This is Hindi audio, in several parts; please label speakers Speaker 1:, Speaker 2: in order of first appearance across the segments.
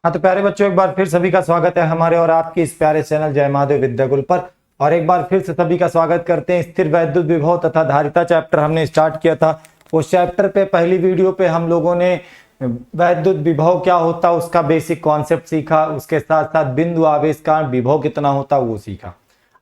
Speaker 1: हाँ तो प्यारे बच्चों, एक बार फिर सभी का स्वागत है हमारे और आपके इस प्यारे चैनल जय महादेव विद्याकुल पर। और एक बार फिर से सभी का स्वागत करते हैं। स्थिर वैद्युत विभव तथा धारिता चैप्टर हमने स्टार्ट किया था। उस चैप्टर पे पहली वीडियो पे हम लोगों ने वैद्युत विभव क्या होता है उसका बेसिक कॉन्सेप्ट सीखा, उसके साथ साथ बिंदु आवेश का विभव कितना होता वो सीखा।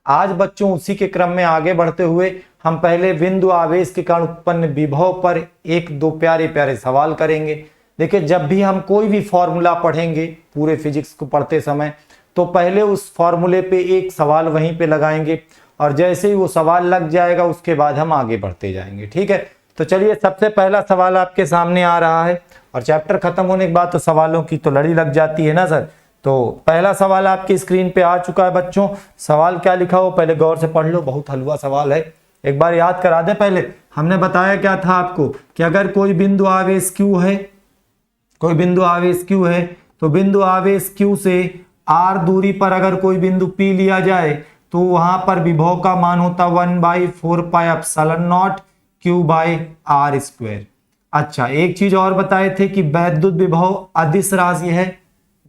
Speaker 1: आज बच्चों उसी के क्रम में आगे बढ़ते हुए हम पहले बिंदु आवेश के कारण उत्पन्न विभव पर एक दो प्यारे प्यारे सवाल करेंगे। देखिए, जब भी हम कोई भी फॉर्मूला पढ़ेंगे पूरे फिजिक्स को पढ़ते समय, तो पहले उस फॉर्मूले पे एक सवाल वहीं पे लगाएंगे और जैसे ही वो सवाल लग जाएगा उसके बाद हम आगे बढ़ते जाएंगे। ठीक है, तो चलिए सबसे पहला सवाल आपके सामने आ रहा है। और चैप्टर खत्म होने के बाद तो सवालों की तो लड़ी लग जाती है ना सर। तो पहला सवाल आपकी स्क्रीन पे आ चुका है बच्चों। सवाल क्या लिखा हो पहले गौर से पढ़ लो, बहुत हलवा सवाल है, एक बार याद करा दे। पहले हमने बताया क्या था आपको कि अगर कोई बिंदु आवेश Q है, कोई बिंदु आवेश Q है, तो बिंदु आवेश Q से r दूरी पर अगर कोई बिंदु P लिया जाए तो वहां पर विभव का मान होता 1/4πε0 Q/r²। अच्छा, एक चीज और बताए थे कि वैद्युत विभव अदिश राशि है।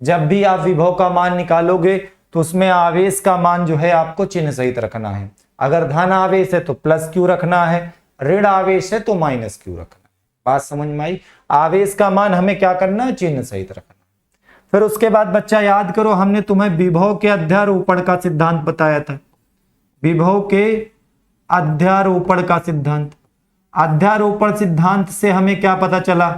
Speaker 1: जब भी आप विभव का मान निकालोगे तो उसमें आवेश का मान जो है आपको चिन्ह सहित रखना है। अगर धन आवेश है तो प्लस Q रखना है, ऋण आवेश है तो माइनस Q रखना है। बात समझ में आई? आवेश का मान हमें क्या करना है, चिन्ह सहित रखना। फिर उसके बाद बच्चा याद करो, हमने तुम्हें विभव के अध्यारोपण का सिद्धांत बताया था। विभव के अध्यारोपण का सिद्धांत, अध्यारोपण सिद्धांत से हमें क्या पता चला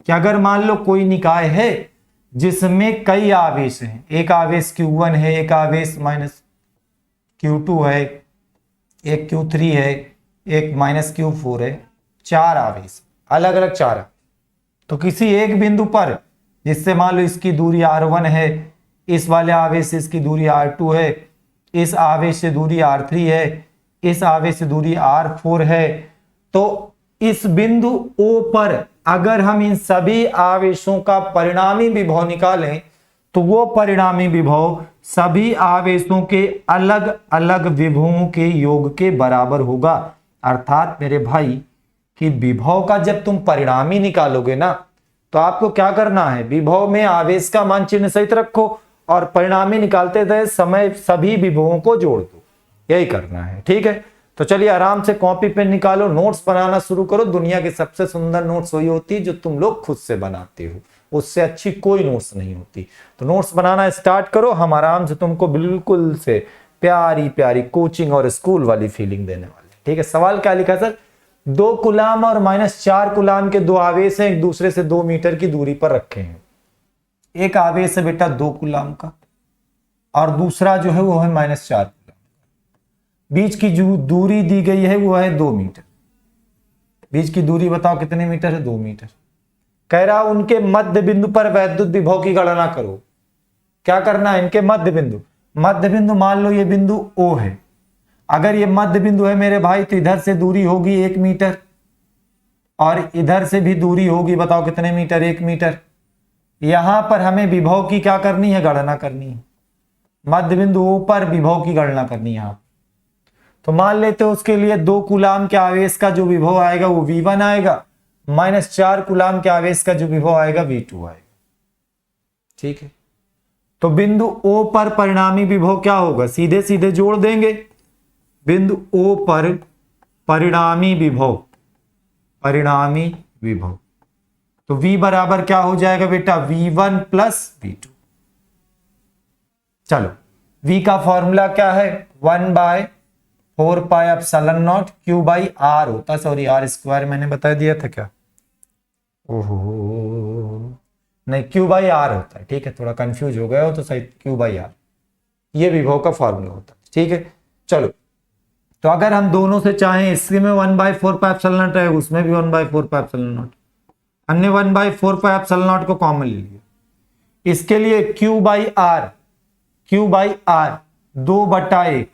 Speaker 1: कि अगर मान लो कोई निकाय है जिसमें कई आवेश हैं, एक आवेश Q1 है, एक आवेश माइनस Q2 है, एक Q3 है, एक माइनस Q4 है, चार आवेश अलग अलग चार। तो किसी एक बिंदु पर जिससे मान लो इसकी दूरी r1 है, इस वाले आवेश से इसकी दूरी r2 है, इस आवेश से दूरी r3 है, इस आवेश से दूरी r4 है, तो इस बिंदु O पर अगर हम इन सभी आवेशों का परिणामी विभव निकालें तो वो परिणामी विभव सभी आवेशों के अलग अलग विभवों के योग के बराबर होगा। अर्थात मेरे भाई कि विभव का जब तुम परिणामी निकालोगे ना तो आपको क्या करना है, विभव में आवेश का मान चिन्ह सहित रखो और परिणामी निकालते समय सभी विभवों को जोड़ दो, यही करना है। ठीक है, तो चलिए आराम से कॉपी पेन निकालो, नोट्स बनाना शुरू करो। दुनिया की सबसे सुंदर नोट्स वही होती है जो तुम लोग खुद से बनाते हो, उससे अच्छी कोई नोट्स नहीं होती। तो नोट्स बनाना स्टार्ट करो, हम आराम से तुमको बिल्कुल से प्यारी प्यारी कोचिंग और स्कूल वाली फीलिंग देने वाले। ठीक है, सवाल क्या लिखा सर, 2 कूलाम और -4 कूलाम के दो आवेश हैं, एक दूसरे से 2 मीटर की दूरी पर रखे हैं। एक आवेश है बेटा 2 कूलाम का और दूसरा जो है वो है -4 कूलाम। बीच की जो दूरी दी गई है वो है 2 मीटर। बीच की दूरी बताओ कितने मीटर है, 2 मीटर। कह रहा उनके मध्य बिंदु पर वैद्युत विभव की गणना करो। क्या करना है, इनके मध्य बिंदु, मध्य बिंदु मान लो ये बिंदु O है। अगर ये मध्य बिंदु है मेरे भाई तो इधर से दूरी होगी 1 मीटर और इधर से भी दूरी होगी, बताओ कितने मीटर, 1 मीटर। यहां पर हमें विभव की क्या करनी है, गणना करनी है। मध्य बिंदु O पर विभव की गणना करनी है यहां। तो मान लेते हो उसके लिए 2 कूलाम के आवेश का जो विभव आएगा वो V1 आएगा, -4 कूलाम के आवेश का जो विभव आएगा V2 आएगा। ठीक है, तो बिंदु O पर परिणामी विभव क्या होगा, सीधे सीधे जोड़ देंगे। बिंदु O पर परिणामी विभव, परिणामी विभव, तो V बराबर क्या हो जाएगा बेटा, V1 + V2। चलो, V का फॉर्मूला क्या है, 1/4πε0 Q/r होता, सॉरी r² मैंने बता दिया था क्या, ओहो नहीं, Q/r होता है। ठीक है, थोड़ा कंफ्यूज हो गया हो तो सही, Q/r ये विभव का फॉर्मूला होता है। ठीक है, चलो, तो अगर हम दोनों से चाहें, इसमें 1/4πε0 है, उसमें भी 1/4πε0, हमने 1/4πε0 को कॉमन ले लिया। इसके लिए Q/r 2/1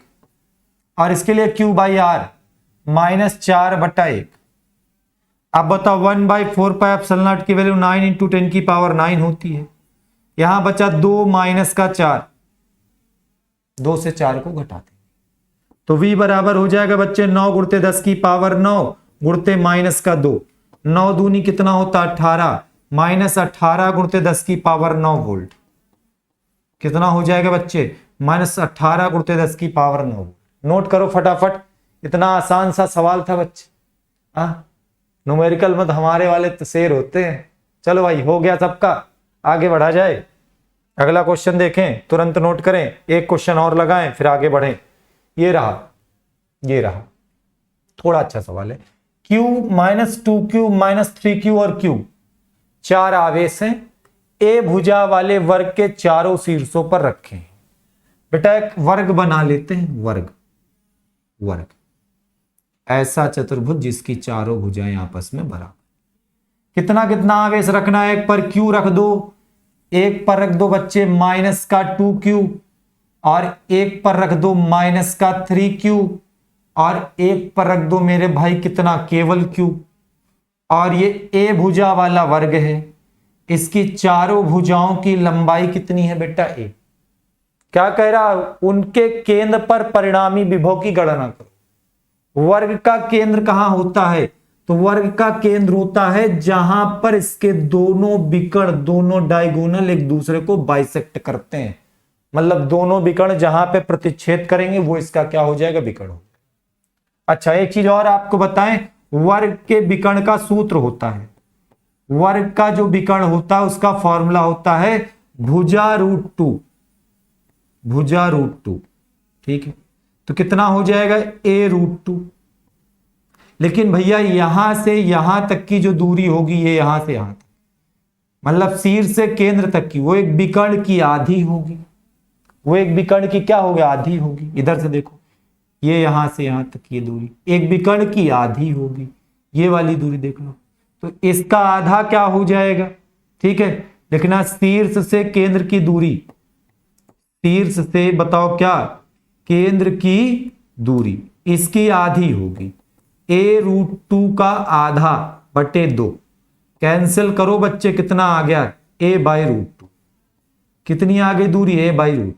Speaker 1: और इसके लिए Q/r -4/1। अब बताओ 1/4πε0 की वैल्यू 9 × 10⁹ होती है। यहां बचा 2 - का 4, 2 से 4 को घटाते तो V बराबर हो जाएगा बच्चे 9 × 10⁹ गुणते -2, 9 दूनी कितना होता 18, -18 × 10⁹ वोल्ट। कितना हो जाएगा बच्चे, -18 × 10⁻⁹। नोट करो फटाफट, इतना आसान सा सवाल था बच्चे। न्यूमेरिकल मत हमारे वाले तो शेर होते हैं। चलो भाई, हो गया सबका, आगे बढ़ा जाए। अगला क्वेश्चन देखें, तुरंत नोट करें, एक क्वेश्चन और लगाएं फिर आगे बढ़ें। ये रहा, थोड़ा अच्छा सवाल है। Q -2Q -3Q और Q 4 आवेश हैं, ए भुजा वाले वर्ग के चारों शीर्षों पर रखे हैं। बेटा एक वर्ग बना लेते हैं, वर्ग ऐसा चतुर्भुज जिसकी चारों भुजाएं आपस में बराबर। कितना कितना आवेश रखना है, एक पर Q रख दो, एक पर रख दो बच्चे -2Q, और एक पर रख दो -3Q, और एक पर रख दो मेरे भाई कितना, केवल Q। और ये ए भुजा वाला वर्ग है, इसकी चारों भुजाओं की लंबाई कितनी है बेटा, ए। क्या कह रहा, उनके केंद्र पर परिणामी विभव की गणना करो। वर्ग का केंद्र कहां होता है, तो वर्ग का केंद्र होता है जहां पर इसके दोनों विकर्ण, दोनों डायगोनल एक दूसरे को बाइसेक्ट करते हैं। मतलब दोनों विकर्ण जहां पे प्रतिच्छेद करेंगे वो इसका क्या हो जाएगा, विकर्ण हो। अच्छा एक चीज और आपको बताएं, वर्ग के विकर्ण का सूत्र होता है, वर्ग का जो विकर्ण होता है उसका फॉर्मूला होता है भुजा √2। ठीक है, तो कितना हो जाएगा, a√2। लेकिन भैया यहां से यहां तक की जो दूरी होगी, ये यहां से यहां तक, मतलब शीर्ष से केंद्र तक की, वो एक विकर्ण की आधी होगी। वो एक विकर्ण की क्या होगी, आधी होगी। इधर से देखो, ये यहां से यहां तक ये दूरी एक विकर्ण की आधी होगी। ये वाली दूरी देख लो, तो इसका आधा क्या हो जाएगा। ठीक है, लिखना शीर्ष से केंद्र की दूरी, शीर्ष से बताओ क्या, केंद्र की दूरी इसकी आधी होगी। a√2 का आधा बटे 2, कैंसिल करो बच्चे, कितना आ गया, a/√2। कितनी आ गई दूरी, a/√2।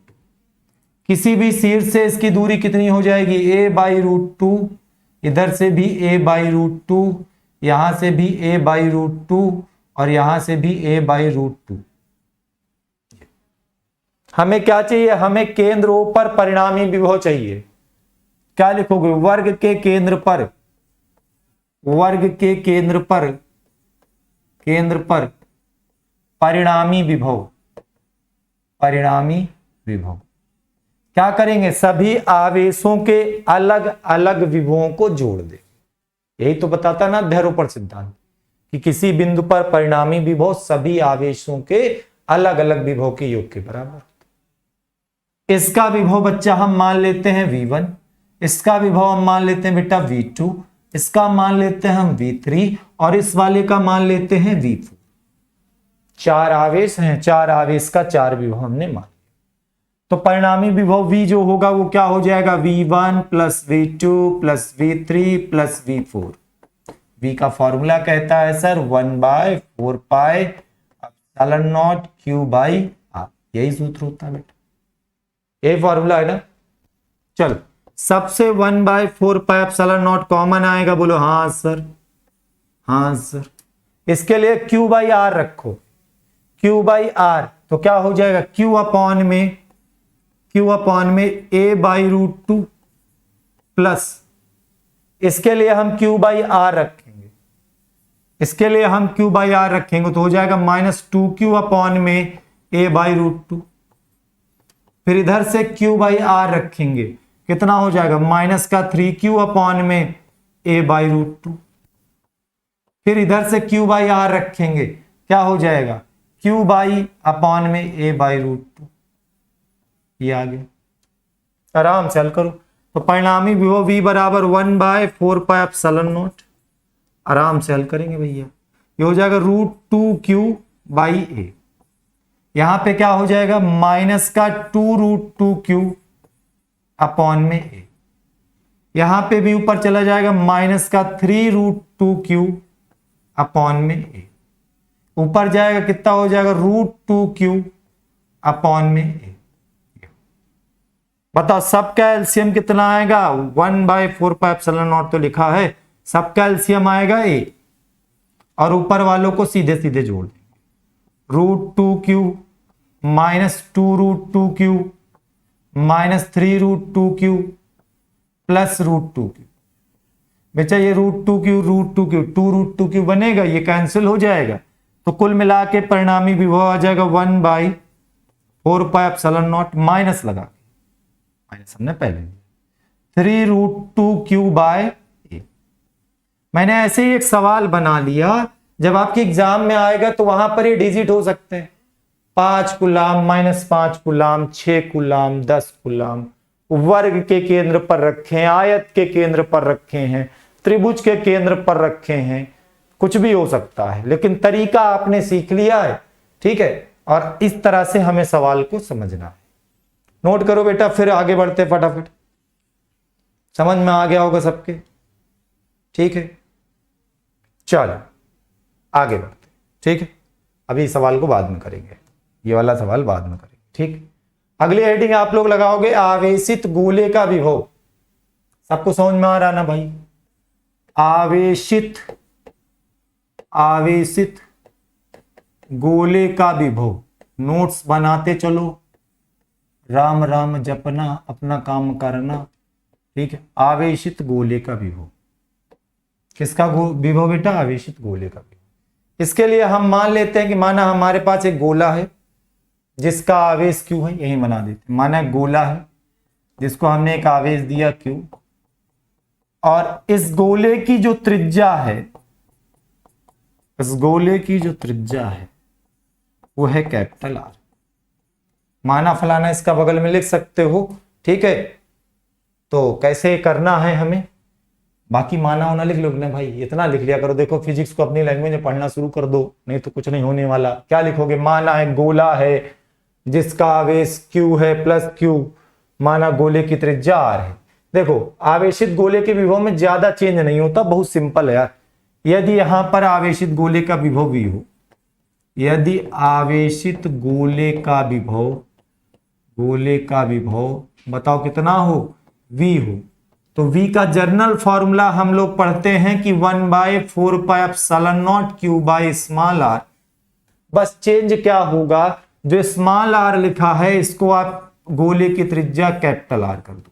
Speaker 1: किसी भी शीर्ष से इसकी दूरी कितनी हो जाएगी, a/√2। इधर से भी a/√2, यहां से भी a/√2, और यहां से भी a/√2। हमें क्या चाहिए, हमें केंद्र O पर परिणामी विभव चाहिए। क्या लिखोगे, वर्ग के केंद्र पर, वर्ग के केंद्र पर परिणामी विभव, परिणामी विभव। क्या करेंगे, सभी आवेशों के अलग अलग विभवों को जोड़ दे। यही तो बताता ना ध्रुवपद सिद्धांत, कि किसी बिंदु पर परिणामी विभव सभी आवेशों के अलग अलग विभव के योग के बराबर। इसका विभव बच्चा हम मान लेते हैं V1, इसका विभव हम मान लेते हैं बेटा V2, इसका मान लेते हैं हम V3, और इस वाले का मान लेते हैं V4। 4 आवेश हैं, 4 आवेश का 4 विभव हमने मान लिया। तो परिणामी विभव V जो होगा वो क्या हो जाएगा, V1 + V2 + V3 + V4। V का फॉर्मूला कहता है सर 1/4πε0 Q/r, यही सूत्र होता है बेटा, यही फॉर्मूला है ना। चलो सबसे 1/4πε0 कॉमन आएगा, बोलो हाँ सर, हाँ सर। इसके लिए Q/r रखो, Q/r तो क्या हो जाएगा, Q/में a/√2 प्लस, इसके लिए हम Q/r रखेंगे, इसके लिए हम Q/r रखेंगे तो हो जाएगा -2Q/ में a/√2। फिर इधर से Q/r रखेंगे, कितना हो जाएगा, -3Q/ में a/√2। फिर इधर से Q/r रखेंगे, क्या हो जाएगा, Q/में a/√2। ये आ गया, आराम से हल करो। तो परिणामी विभव V बराबर 1/4πε0, आराम से हल करेंगे भैया। ये हो जाएगा √2Q/a, यहां पे क्या हो जाएगा, -2√2Q/ में a, यहां पे भी ऊपर चला जाएगा -3√2Q/ में a, ऊपर जाएगा कितना हो जाएगा, √2Q/ में a। बताओ सबका एलसीएम कितना आएगा, 1/4πε0 तो लिखा है, सबका एलसीएम आएगा a, और ऊपर वालों को सीधे सीधे जोड़ देंगे, √2Q -2√2q -3√2q plus √2q। बेचा ये √2q √2q 2√2q बनेगा, ये कैंसिल हो जाएगा, तो कुल मिला के परिणामी विभव आ जाएगा 1/4πε0 माइनस लगा के, माइनस हमने पहले 3√2q/a। मैंने ऐसे ही एक सवाल बना लिया, जब आपके एग्जाम में आएगा तो वहां पर ये डिजिट हो सकते हैं, 5 कूलाम -5 कूलाम 6 कूलाम 10 कूलाम, वर्ग के केंद्र पर रखे हैं, आयत के केंद्र पर रखे हैं, त्रिभुज के केंद्र पर रखे हैं, कुछ भी हो सकता है, लेकिन तरीका आपने सीख लिया है, ठीक है। और इस तरह से हमें सवाल को समझना है। नोट करो बेटा, फिर आगे बढ़ते फटाफट, समझ में आ गया होगा सबके, ठीक है। चलो आगे बढ़ते, ठीक है। अभी सवाल को बाद में करेंगे, ये वाला सवाल बाद में करेंगे, ठीक। अगली हेडिंग आप लोग लगाओगे आवेशित गोले का विभव। सबको समझ में आ रहा ना भाई? आवेशित गोले का विभव। नोट्स बनाते चलो, राम राम जपना, अपना काम करना, ठीक है। आवेशित गोले का विभव, किसका विभव बेटा? आवेशित गोले का विभव। इसके लिए हम मान लेते हैं कि माना हमारे पास एक गोला है जिसका आवेश q है, यही बना देते। माना गोला है जिसको हमने एक आवेश दिया q, और इस गोले की जो त्रिज्या है, इस गोले की जो त्रिज्या है वो है कैपिटल R। माना फलाना इसका बगल में लिख सकते हो, ठीक है। तो कैसे करना है हमें, बाकी माना होना लिख लो ना भाई, इतना लिख लिया करो। देखो फिजिक्स को अपनी लैंग्वेज में पढ़ना शुरू कर दो, नहीं तो कुछ नहीं होने वाला। क्या लिखोगे? माना है गोला है जिसका आवेश q है प्लस q, माना गोले की त्रिज्या r है। देखो आवेशित गोले के विभव में ज्यादा चेंज नहीं होता, बहुत सिंपल है यार। यदि यहां पर आवेशित गोले का विभव v हो, यदि आवेशित गोले का विभव बताओ कितना हो? v हो, तो v का जर्नल फॉर्मूला हम लोग पढ़ते हैं कि 1/4πε0 q/r। बस चेंज क्या होगा, जो स्मॉल r लिखा है इसको आप गोले की त्रिज्या कैपिटल R कर दो।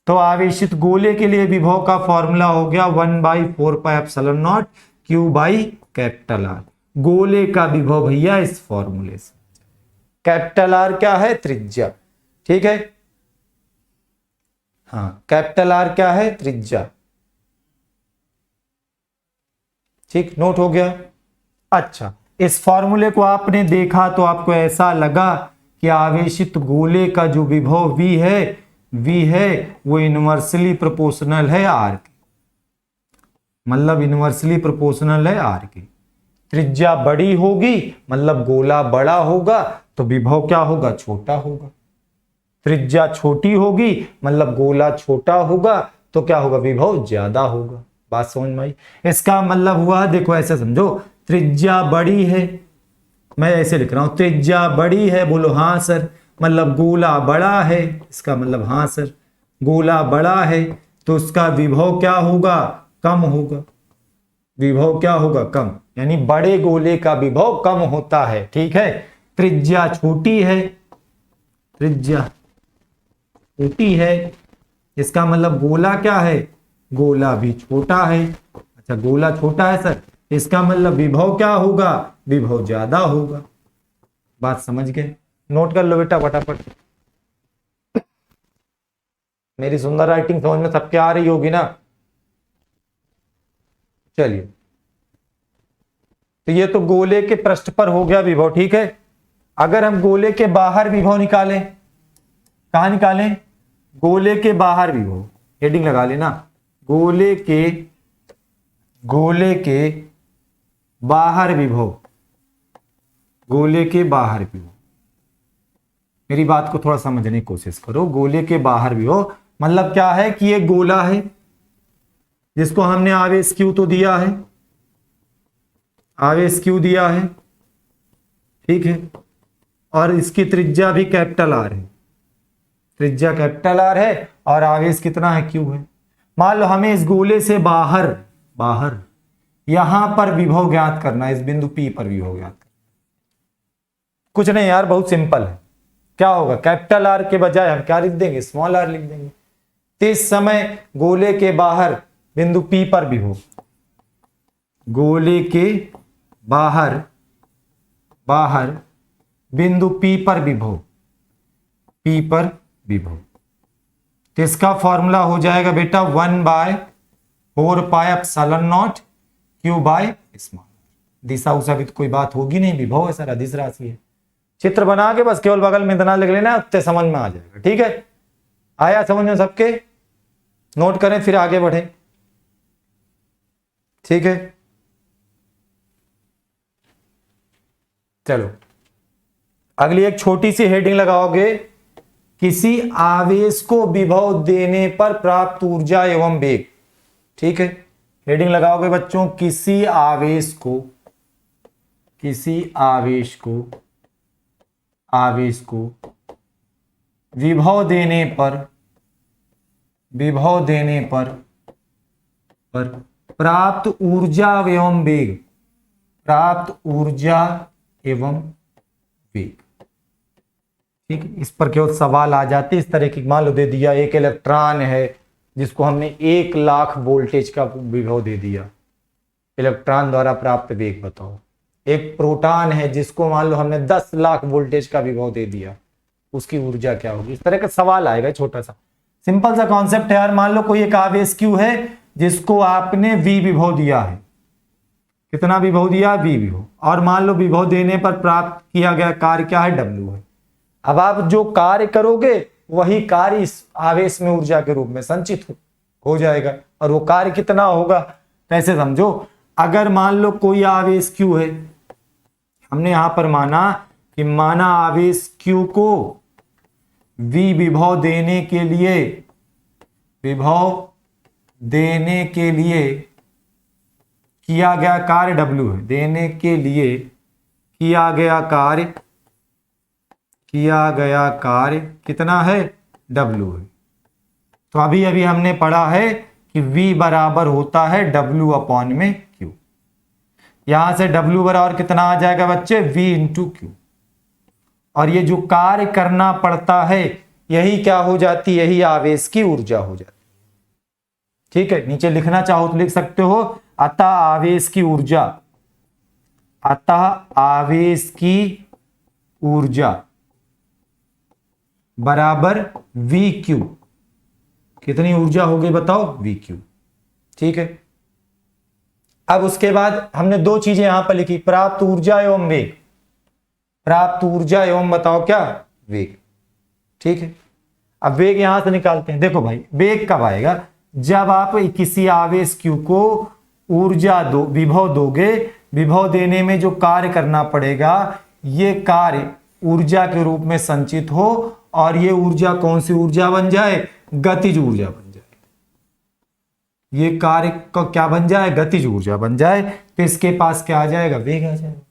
Speaker 1: तो आवेशित गोले के लिए विभव का फॉर्मूला हो गया 1/4πε0 q/R। गोले का विभव भैया इस फॉर्मूले से, कैपिटल R क्या है? त्रिज्या, ठीक है। हाँ, कैपिटल R क्या है? त्रिज्या, ठीक, नोट हो गया। अच्छा, इस फॉर्मूले को आपने देखा तो आपको ऐसा लगा कि आवेशित गोले का जो विभव v है वो इनवर्सली प्रोपोर्शनल है r के, मतलब इनवर्सली प्रोपोर्शनल है r के। त्रिज्या बड़ी होगी मतलब गोला बड़ा होगा, तो विभव क्या होगा? छोटा होगा। त्रिज्या छोटी होगी मतलब गोला छोटा होगा, तो क्या होगा? विभव ज्यादा होगा। बात समझ में आई? इसका मतलब हुआ, देखो ऐसे समझो, त्रिज्या बड़ी है, मैं ऐसे लिख रहा हूं, त्रिज्या बड़ी है, बोलो हाँ सर, मतलब गोला बड़ा है, इसका मतलब हाँ सर, गोला बड़ा है, तो उसका विभव क्या होगा? कम होगा। विभव क्या होगा? कम, यानी बड़े गोले का विभव कम होता है, ठीक है। त्रिज्या छोटी है, त्रिज्या छोटी है, इसका मतलब गोला क्या है? गोला भी छोटा है। अच्छा, गोला छोटा है सर, इसका मतलब विभव क्या होगा? विभव ज्यादा होगा। बात समझ गए? नोट कर लो बेटा फटाफट। मेरी सुंदर राइटिंग समझ में सबके आ रही होगी ना? चलिए, तो ये तो गोले के पृष्ठ पर हो गया विभव, ठीक है। अगर हम गोले के बाहर विभव निकालें, कहां निकालें? गोले के बाहर विभव, हेडिंग लगा लेना, गोले के बाहर विभव, गोले के बाहर विभव। मेरी बात को थोड़ा समझने की कोशिश करो। गोले के बाहर विभव मतलब क्या है कि ये गोला है जिसको हमने आवेश q तो दिया है, आवेश q दिया है, ठीक है, और इसकी त्रिज्या भी कैपिटल R है, त्रिज्या कैपिटल R है, और आवेश कितना है? q है। मान लो हमें इस गोले से बाहर यहां पर विभव ज्ञात करना है, इस बिंदु P पर विभव ज्ञात करना। कुछ नहीं यार, बहुत सिंपल है। क्या होगा, कैपिटल आर के बजाय हम क्या लिख देंगे, स्मॉल आर लिख देंगे। तो इस समय गोले के बाहर बिंदु P पर विभव, गोले के बाहर बिंदु P पर विभव, P पर विभव, तो इसका फॉर्मूला हो जाएगा बेटा 1/4πε0 Q बाय स्मॉल। दिशा उषा की तो कोई बात होगी नहीं, विभव है सर, अदिश राशि है। चित्र बना के बस केवल बगल में इतना लिख लेना, उतने समझ में आ जाएगा। ठीक है, आया समझ में सबके? नोट करें फिर आगे बढ़े। ठीक है, चलो अगली एक छोटी सी हेडिंग लगाओगे, किसी आवेश को विभव देने पर प्राप्त ऊर्जा एवं वेग। ठीक है, हेडिंग लगाओगे बच्चों, किसी आवेश को विभव देने पर प्राप्त ऊर्जा एवं वेग, ठीक है। इस पर केवल सवाल आ जाते इस तरह की, मान लो दे दिया एक इलेक्ट्रॉन है जिसको हमने 1 लाख वोल्टेज का विभव दे दिया, इलेक्ट्रॉन द्वारा प्राप्त वेग बताओ। एक प्रोटॉन है जिसको मान लो हमने 10 लाख वोल्टेज का विभव दे दिया, उसकी ऊर्जा क्या होगी। इस तरह का सवाल आएगा, छोटा सा सिंपल सा कॉन्सेप्ट है यार। मान लो कोई एक आवेश Q है जिसको आपने V विभव दिया है, कितना विभव दिया, V विभव, और मान लो विभव देने पर प्राप्त किया गया कार्य क्या है, W है। अब आप जो कार्य करोगे वही कार्य इस आवेश में ऊर्जा के रूप में संचित हो जाएगा, और वो कार्य कितना होगा, कैसे समझो। अगर मान लो कोई आवेश Q है, हमने यहां पर माना आवेश Q को V विभव देने के लिए किया गया कार्य W है, देने के लिए किया गया कार्य कितना है, W है। तो अभी हमने पढ़ा है कि V बराबर होता है W अपॉन में Q। यहां से W बराबर कितना आ जाएगा बच्चे, V इंटू Q। और ये जो कार्य करना पड़ता है यही क्या हो जाती है, यही आवेश की ऊर्जा हो जाती है। ठीक है, नीचे लिखना चाहो तो लिख सकते हो, अतः आवेश की ऊर्जा बराबर VQ। कितनी ऊर्जा हो गई बताओ, VQ। ठीक है, अब उसके बाद हमने 2 चीजें यहां पर लिखी, प्राप्त ऊर्जा एवं वेग। प्राप्त ऊर्जा एवं बताओ क्या, वेग। ठीक है, अब वेग यहां से निकालते हैं। देखो भाई, वेग कब आएगा, जब आप किसी आवेश Q को ऊर्जा विभव दोगे, विभव देने में जो कार्य करना पड़ेगा ये कार्य ऊर्जा के रूप में संचित हो, और ये ऊर्जा कौन सी ऊर्जा बन जाए, गतिज ऊर्जा बन जाए। ये कार्य का क्या बन जाए, गतिज ऊर्जा बन जाए। तो इसके पास क्या आ जाएगा, वेग आ जाएगा।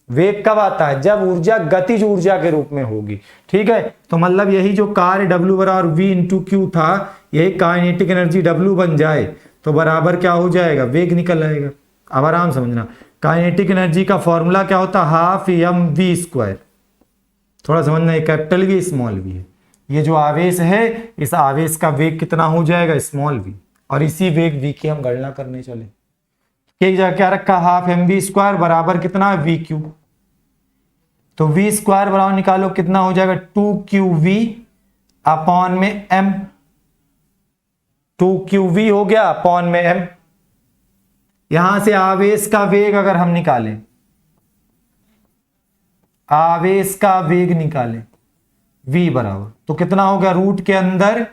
Speaker 1: वेग कब आता है, जब ऊर्जा गतिज ऊर्जा के रूप में होगी। ठीक है, तो मतलब यही जो कार्य W बराबर V इंटू Q था, यही काइनेटिक एनर्जी W बन जाए तो बराबर क्या हो जाएगा, वेग निकल आएगा। अब आराम समझना, काइनेटिक एनर्जी का फॉर्मूला क्या होता है, 12mv²। थोड़ा समझना, ये कैपिटल V स्मॉल v है। ये जो आवेश है इस आवेश का वेग कितना हो जाएगा, स्मॉल v, और इसी वेग v की हम गणना करने चले। क्या रखा, 12mv² बराबर कितना, VQ। तो V² बराबर निकालो, कितना हो जाएगा, 2QV अपॉन में M। 2QV हो गया अपॉन में M। यहां से आवेश का वेग अगर हम निकालें, आवेश का वेग निकालें V बराबर, तो कितना हो गया, रूट के अंदर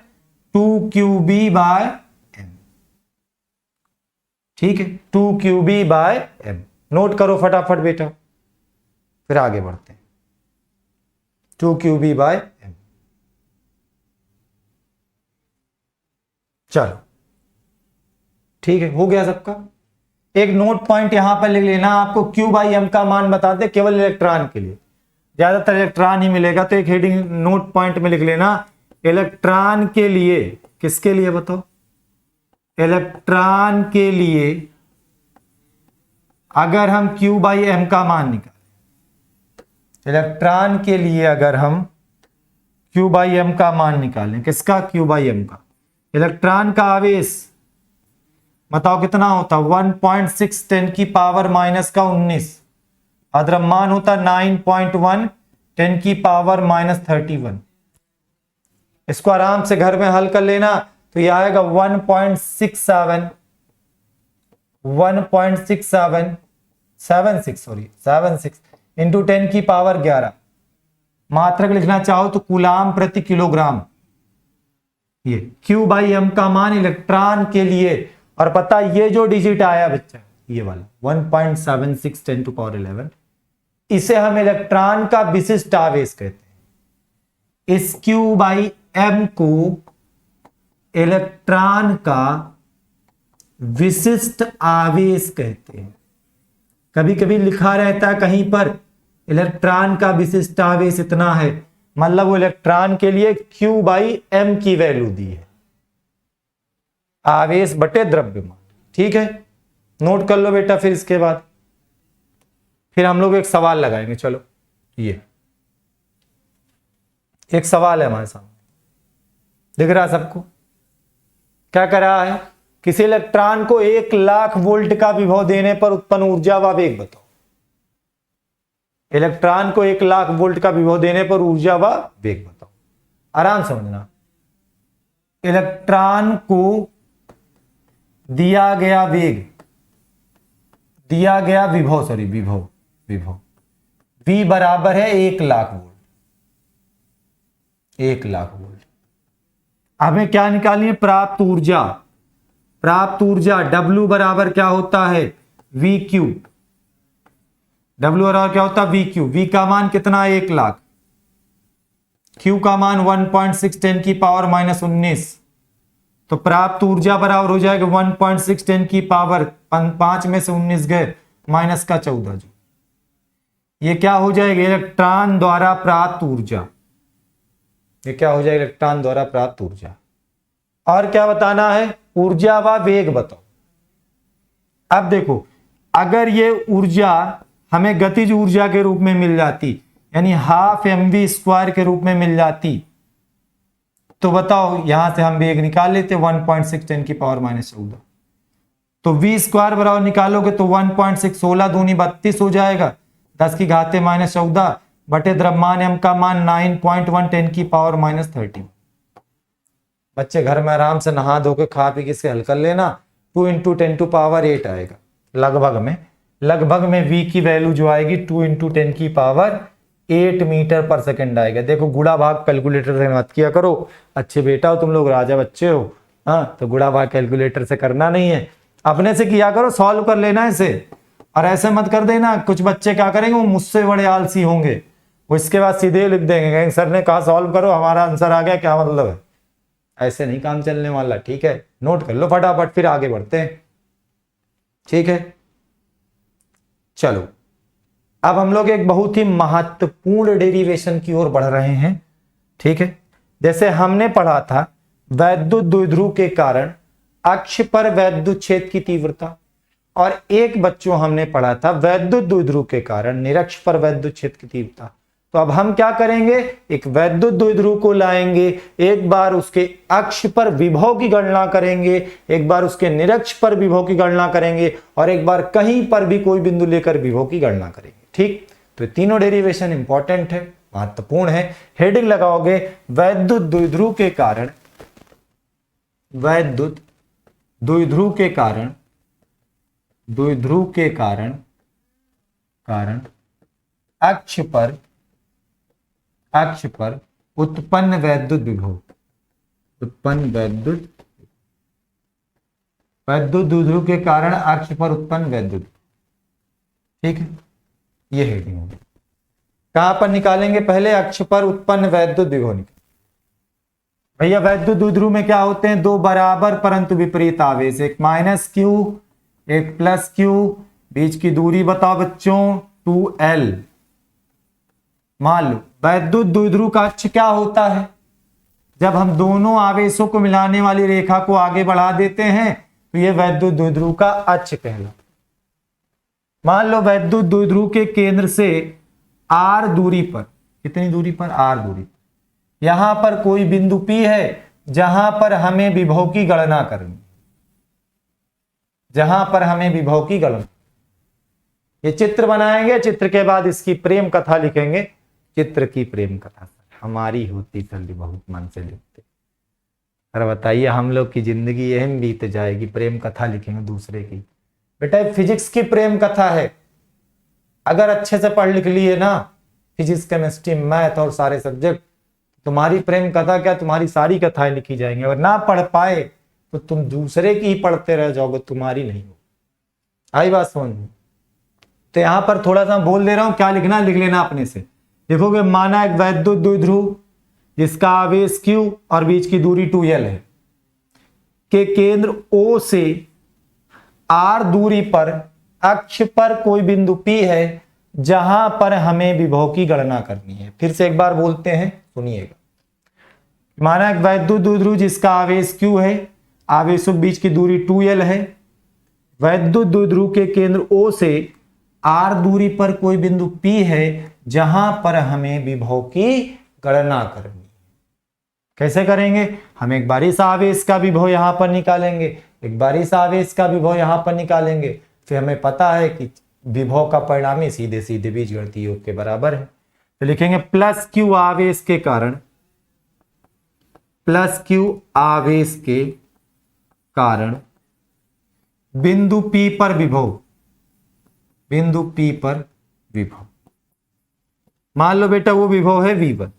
Speaker 1: 2QB/M। ठीक है, 2QB/M। नोट करो फटाफट बेटा, फिर आगे बढ़ते हैं। 2QB/M। चलो ठीक है, हो गया सबका। एक नोट पॉइंट यहां पर लिख लेना, आपको Q/M का मान बताते केवल इलेक्ट्रॉन के लिए, ज्यादातर इलेक्ट्रॉन ही मिलेगा। तो एक हेडिंग नोट पॉइंट में लिख लेना, इलेक्ट्रॉन के लिए। किसके लिए बताओ, इलेक्ट्रॉन के लिए अगर हम Q/M का मान निकालें, इलेक्ट्रॉन के लिए अगर हम Q बाई एम का मान निकालें, किसका? Q बाई एम का। इलेक्ट्रॉन का आवेश बताओ कितना होता? 1.6 10 की पावर माइनस का 19। द्रव्यमान होता 9.1 10 की पावर माइनस 31। इसको आराम से घर में हल कर लेना, तो यह आएगा 1.76 इंटू 10 की पावर 11। मात्रक लिखना चाहो तो कूलाम प्रति किलोग्राम। ये Q बाई एम का मान इलेक्ट्रॉन के लिए। और पता ये जो डिजिट आया बच्चा, ये वाला 1.76 10 टू पावर 11, इसे हम इलेक्ट्रॉन का विशिष्ट आवेश कहते हैं। इस Q बाई एम को इलेक्ट्रॉन का विशिष्ट आवेश कहते हैं। कभी कभी लिखा रहता है कहीं पर इलेक्ट्रॉन का विशिष्ट आवेश इतना है, मतलब वो इलेक्ट्रॉन के लिए Q बाई एम की वैल्यू दी है, आवेश बटे द्रव्यमान। ठीक है, नोट कर लो बेटा। फिर इसके बाद फिर हम लोग एक सवाल लगाएंगे। चलो, ये एक सवाल है हमारे सामने, दिख रहा सबको? क्या कर रहा है? किसी इलेक्ट्रॉन को 1,00,000 वोल्ट का विभव देने पर उत्पन्न ऊर्जा व वेग बताओ। इलेक्ट्रॉन को 1,00,000 वोल्ट का विभव देने पर ऊर्जा व वेग बताओ। आराम समझना, इलेक्ट्रॉन को दिया गया वेग, दिया गया विभव, विभव V बराबर है 1,00,000 वोल्ट। 1,00,000 वोल्ट। हमें क्या निकालनी है? प्राप्त ऊर्जा। प्राप्त ऊर्जा W बराबर क्या होता है? VQ। W बराबर क्या होता है? VQ। V का मान कितना? 1,00,000। Q का मान 1.6 10 की पावर माइनस 19। तो प्राप्त ऊर्जा बराबर हो जाएगा 1.6 10 की पावर 5 में से 19 गए, माइनस का 14 जो। ये क्या हो जाएगा? इलेक्ट्रॉन द्वारा प्राप्त ऊर्जा। ये क्या हो जाएगा? इलेक्ट्रॉन द्वारा प्राप्त ऊर्जा। और क्या बताना है? ऊर्जा व वेग बताओ। अब देखो, अगर ये ऊर्जा हमें गतिज ऊर्जा के रूप में मिल जाती, यानी 12 mv² के रूप में मिल जाती, तो बताओ यहां से हम वेग निकाल लेते 1.6 10 की पावर माइनस 14। तो v² बराबर निकालोगे तो 1.6 16 दूनी 32 हो जाएगा, 10 की घाते माइनस 14 बटे द्रव्यमान m का मान 9.1 10 की पावर माइनस 30। बच्चे घर में आराम से नहा धो के खा पी के इसे हल कर लेना। 2 इंटू 10 टू पावर 8 आएगा। लगभग में v की वैल्यू जो आएगी 2 इंटू 10 की पावर 8 मीटर पर सेकंड आएगा। देखो, गुणा भाग कैलकुलेटर से मत किया करो, अच्छे बेटा हो तुम लोग, राजा बच्चे हो। हाँ, तो गुणा भाग कैलकुलेटर से करना नहीं है, अपने से किया करो, सॉल्व कर लेना इसे। और ऐसे मत कर देना, कुछ बच्चे क्या करेंगे, वो मुझसे बड़े आलसी होंगे, वो इसके बाद सीधे लिख देंगे कहेंगे सर ने कहा सॉल्व करो, हमारा आंसर आ गया, क्या मतलब है। ऐसे नहीं काम चलने वाला। ठीक है, नोट कर लो फटाफट, फिर आगे बढ़ते हैं। ठीक है, चलो अब हम लोग एक बहुत ही महत्वपूर्ण डेरिवेशन की ओर बढ़ रहे हैं। ठीक है, जैसे हमने पढ़ा था वैद्युत द्विध्रुव के कारण अक्ष पर वैद्युत क्षेत्र की तीव्रता, और एक बच्चों हमने पढ़ा था वैद्युत द्विध्रुव के कारण निरक्ष पर वैद्युत क्षेत्र की तीव्रता। तो अब हम क्या करेंगे, एक वैद्युत द्विध्रुव को लाएंगे, एक बार उसके अक्ष पर विभव की गणना करेंगे, एक बार उसके निरक्ष पर विभव की गणना करेंगे, और एक बार कहीं पर भी कोई बिंदु लेकर विभव की गणना करेंगे। ठीक, तो तीनों डेरिवेशन इंपॉर्टेंट है, महत्वपूर्ण है। हेडिंग लगाओगे वैद्युत द्विध्रुव के कारण, वैद्युत द्विध्रुव के कारण, द्विध्रुव के कारण अक्ष पर उत्पन्न वैद्युत विभव, उत्पन्न वैद्युत द्विध्रुव के कारण अक्ष पर उत्पन्न वैद्युत। ठीक है, ये हेडिंग होगी। कहां पर निकालेंगे? पहले अक्ष पर उत्पन्न वैद्युत विभव निकाल। भैया वैद्युत द्विध्रुव में क्या होते हैं? दो बराबर परंतु विपरीत आवेश, एक माइनस Q एक प्लस Q, बीच की दूरी बताओ बच्चों 2L। मान लो वैद्युत द्विध्रुव का अक्ष क्या होता है? जब हम दोनों आवेशों को मिलाने वाली रेखा को आगे बढ़ा देते हैं तो यह वैद्युत द्विध्रुव का अक्ष कहलाता है। मान लो वैद्युत द्विध्रुव के केंद्र से आर दूरी पर, कितनी दूरी पर, आर दूरी पर यहां पर कोई बिंदु P है जहां पर हमें विभव की गणना करनी, जहां पर हमें विभव की गणना। ये चित्र बनाएंगे, चित्र के बाद इसकी प्रेम कथा लिखेंगे। चित्र की प्रेम कथा हमारी होती चली बहुत मन से लिखते। अरे बताइए, हम लोग की जिंदगी यही बीत जाएगी, प्रेम कथा लिखेंगे दूसरे की। बेटा फिजिक्स की प्रेम कथा है, अगर अच्छे से पढ़ लिख लिए ना, फिजिक्स केमिस्ट्री मैथ और सारे सब्जेक्ट, तुम्हारी प्रेम कथा क्या, तुम्हारी सारी कथाएं लिखी जाएंगी। अगर ना पढ़ पाए तो तुम दूसरे की ही पढ़ते रह जाओगे, तुम्हारी नहीं हो। आई बात समझ में? तो यहां पर थोड़ा सा बोल दे रहा हूं, क्या लिखना लिख लेना अपने से। देखोगे, माना एक वैद्युत द्विध्रुव जिसका आवेश Q और बीच की दूरी 2L है, के केंद्र O से R दूरी पर अक्ष पर कोई बिंदु P है जहां पर हमें विभव की गणना करनी है। फिर से एक बार बोलते हैं, सुनिएगा। माना एक वैद्युत द्विध्रुव जिसका आवेश Q है, आवेशों के बीच की दूरी 2L है, वैद्युत द्विध्रुव के केंद्र O से R दूरी पर कोई बिंदु P है जहां पर हमें विभव की गणना करनी है। कैसे करेंगे? हम एक बार इस आवेश का विभव यहां पर निकालेंगे, एक बार इस आवेश का विभव यहां पर निकालेंगे, फिर हमें पता है कि विभव का परिणामी सीधे सीधे बीजगणितीय योग के बराबर है। तो लिखेंगे प्लस Q आवेश के कारण, प्लस Q आवेश के कारण बिंदु P पर विभव, बिंदु P पर विभव। मान लो बेटा वो विभव है V1,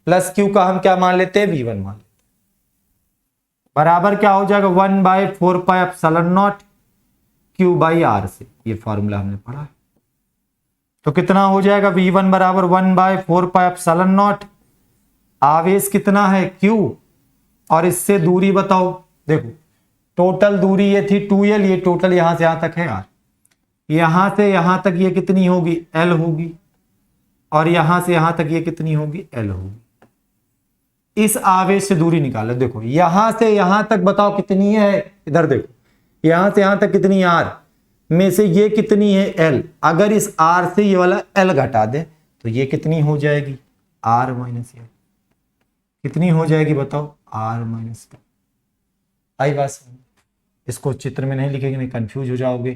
Speaker 1: प्लस Q का हम क्या मान लेते हैं, V1 मान लेते हैं। बराबर क्या हो जाएगा, 1/4πε0 Q बाई R से, ये फॉर्मूला हमने पढ़ा है। तो कितना हो जाएगा, V1 बराबर 1/4πε0, आवेश कितना है Q, और इससे दूरी बताओ। देखो टोटल दूरी ये थी 2L, ये टोटल यहां से यहां तक है R, यहां से यहां तक ये कितनी होगी, L होगी, और यहां से यहां तक ये कितनी होगी, L होगी। इस आवेश से दूरी निकालो। देखो यहां से यहां तक बताओ कितनी है, इधर देखो, यहां से यहां तक कितनी R में से ये कितनी है, L। अगर इस R से ये वाला L घटा दे तो ये कितनी हो जाएगी, R माइनस L। कितनी हो जाएगी बताओ, R माइनस L। आई बात समझ? इसको चित्र में नहीं लिखेंगे, नहीं कंफ्यूज हो जाओगे,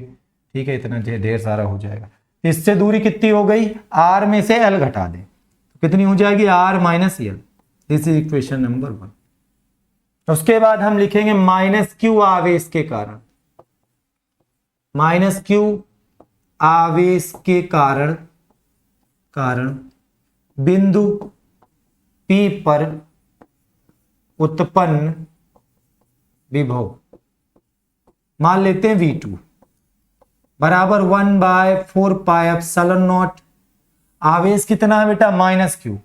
Speaker 1: ठीक है, इतना ढेर सारा हो जाएगा। इससे दूरी कितनी हो गई, R में से L घटा दे तो कितनी हो जाएगी, R minus L। This is equation number 1। उसके बाद हम लिखेंगे माइनस Q आवेश के कारण, माइनस Q आवेश के कारण बिंदु P पर उत्पन्न विभव, मान लेते हैं V2 बराबर 1/4πε0। आवेश कितना है बेटा, माइनस Q,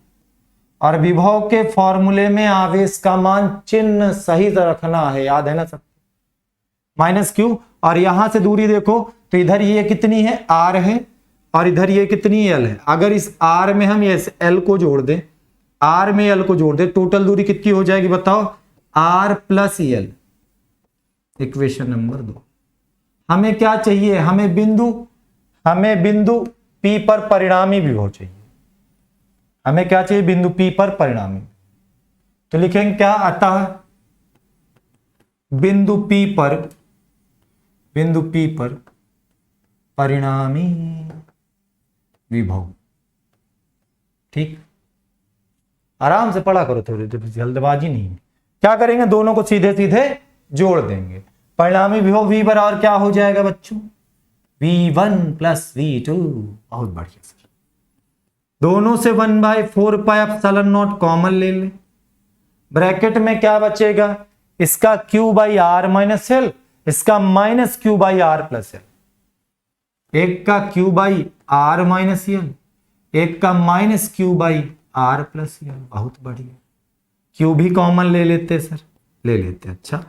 Speaker 1: और विभव के फॉर्मूले में आवेश का मान चिन्ह सही से रखना है, याद है ना सब, माइनस Q। और यहां से दूरी देखो तो इधर ये कितनी है, R है, और इधर ये कितनी L है। अगर इस R में हम ये L को जोड़ दें, R में L को जोड़ दें, टोटल दूरी कितनी हो जाएगी बताओ, R plus L। Equation number 2। हमें क्या चाहिए, हमें बिंदु P पर परिणामी विभव चाहिए। हमें क्या चाहिए, बिंदु P पर परिणामी। तो लिखेंगे क्या, अतः बिंदु P पर परिणामी विभव। ठीक, आराम से पढ़ा करो, थोड़ी जल्दबाजी नहीं है। क्या करेंगे, दोनों को सीधे सीधे जोड़ देंगे। परिणामी विभव V बराबर क्या हो जाएगा बच्चों, V1 प्लस V2। बहुत बढ़िया सर, दोनों से 1/4πε0 कॉमन ले ले, ब्रैकेट में क्या बचेगा, इसका Q by R minus L, इसका minus Q by R plus L। एक का Q by R minus L, एक का minus Q by R plus L। बहुत बढ़िया, Q भी कॉमन ले लेते सर, ले लेते। अच्छा,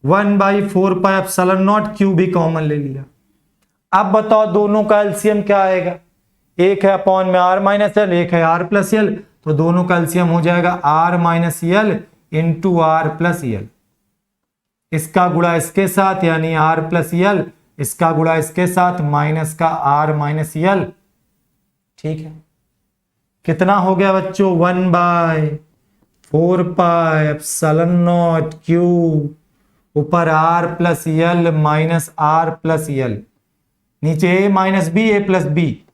Speaker 1: 1/4πε0 Q भी कॉमन ले लिया। अब बताओ दोनों का एलसीएम क्या आएगा, एक है अपॉन में R माइनस L, एक है R प्लस L, तो दोनों का एलसीएम हो जाएगा R minus L into R plus L। इसका गुणा इसके साथ यानी R प्लस L, इसका गुणा इसके साथ माइनस का R माइनस L। ठीक है, कितना हो गया बच्चों, 1/4πε0 क्यू ऊपर r plus L minus r plus L, नीचे a minus B A plus B,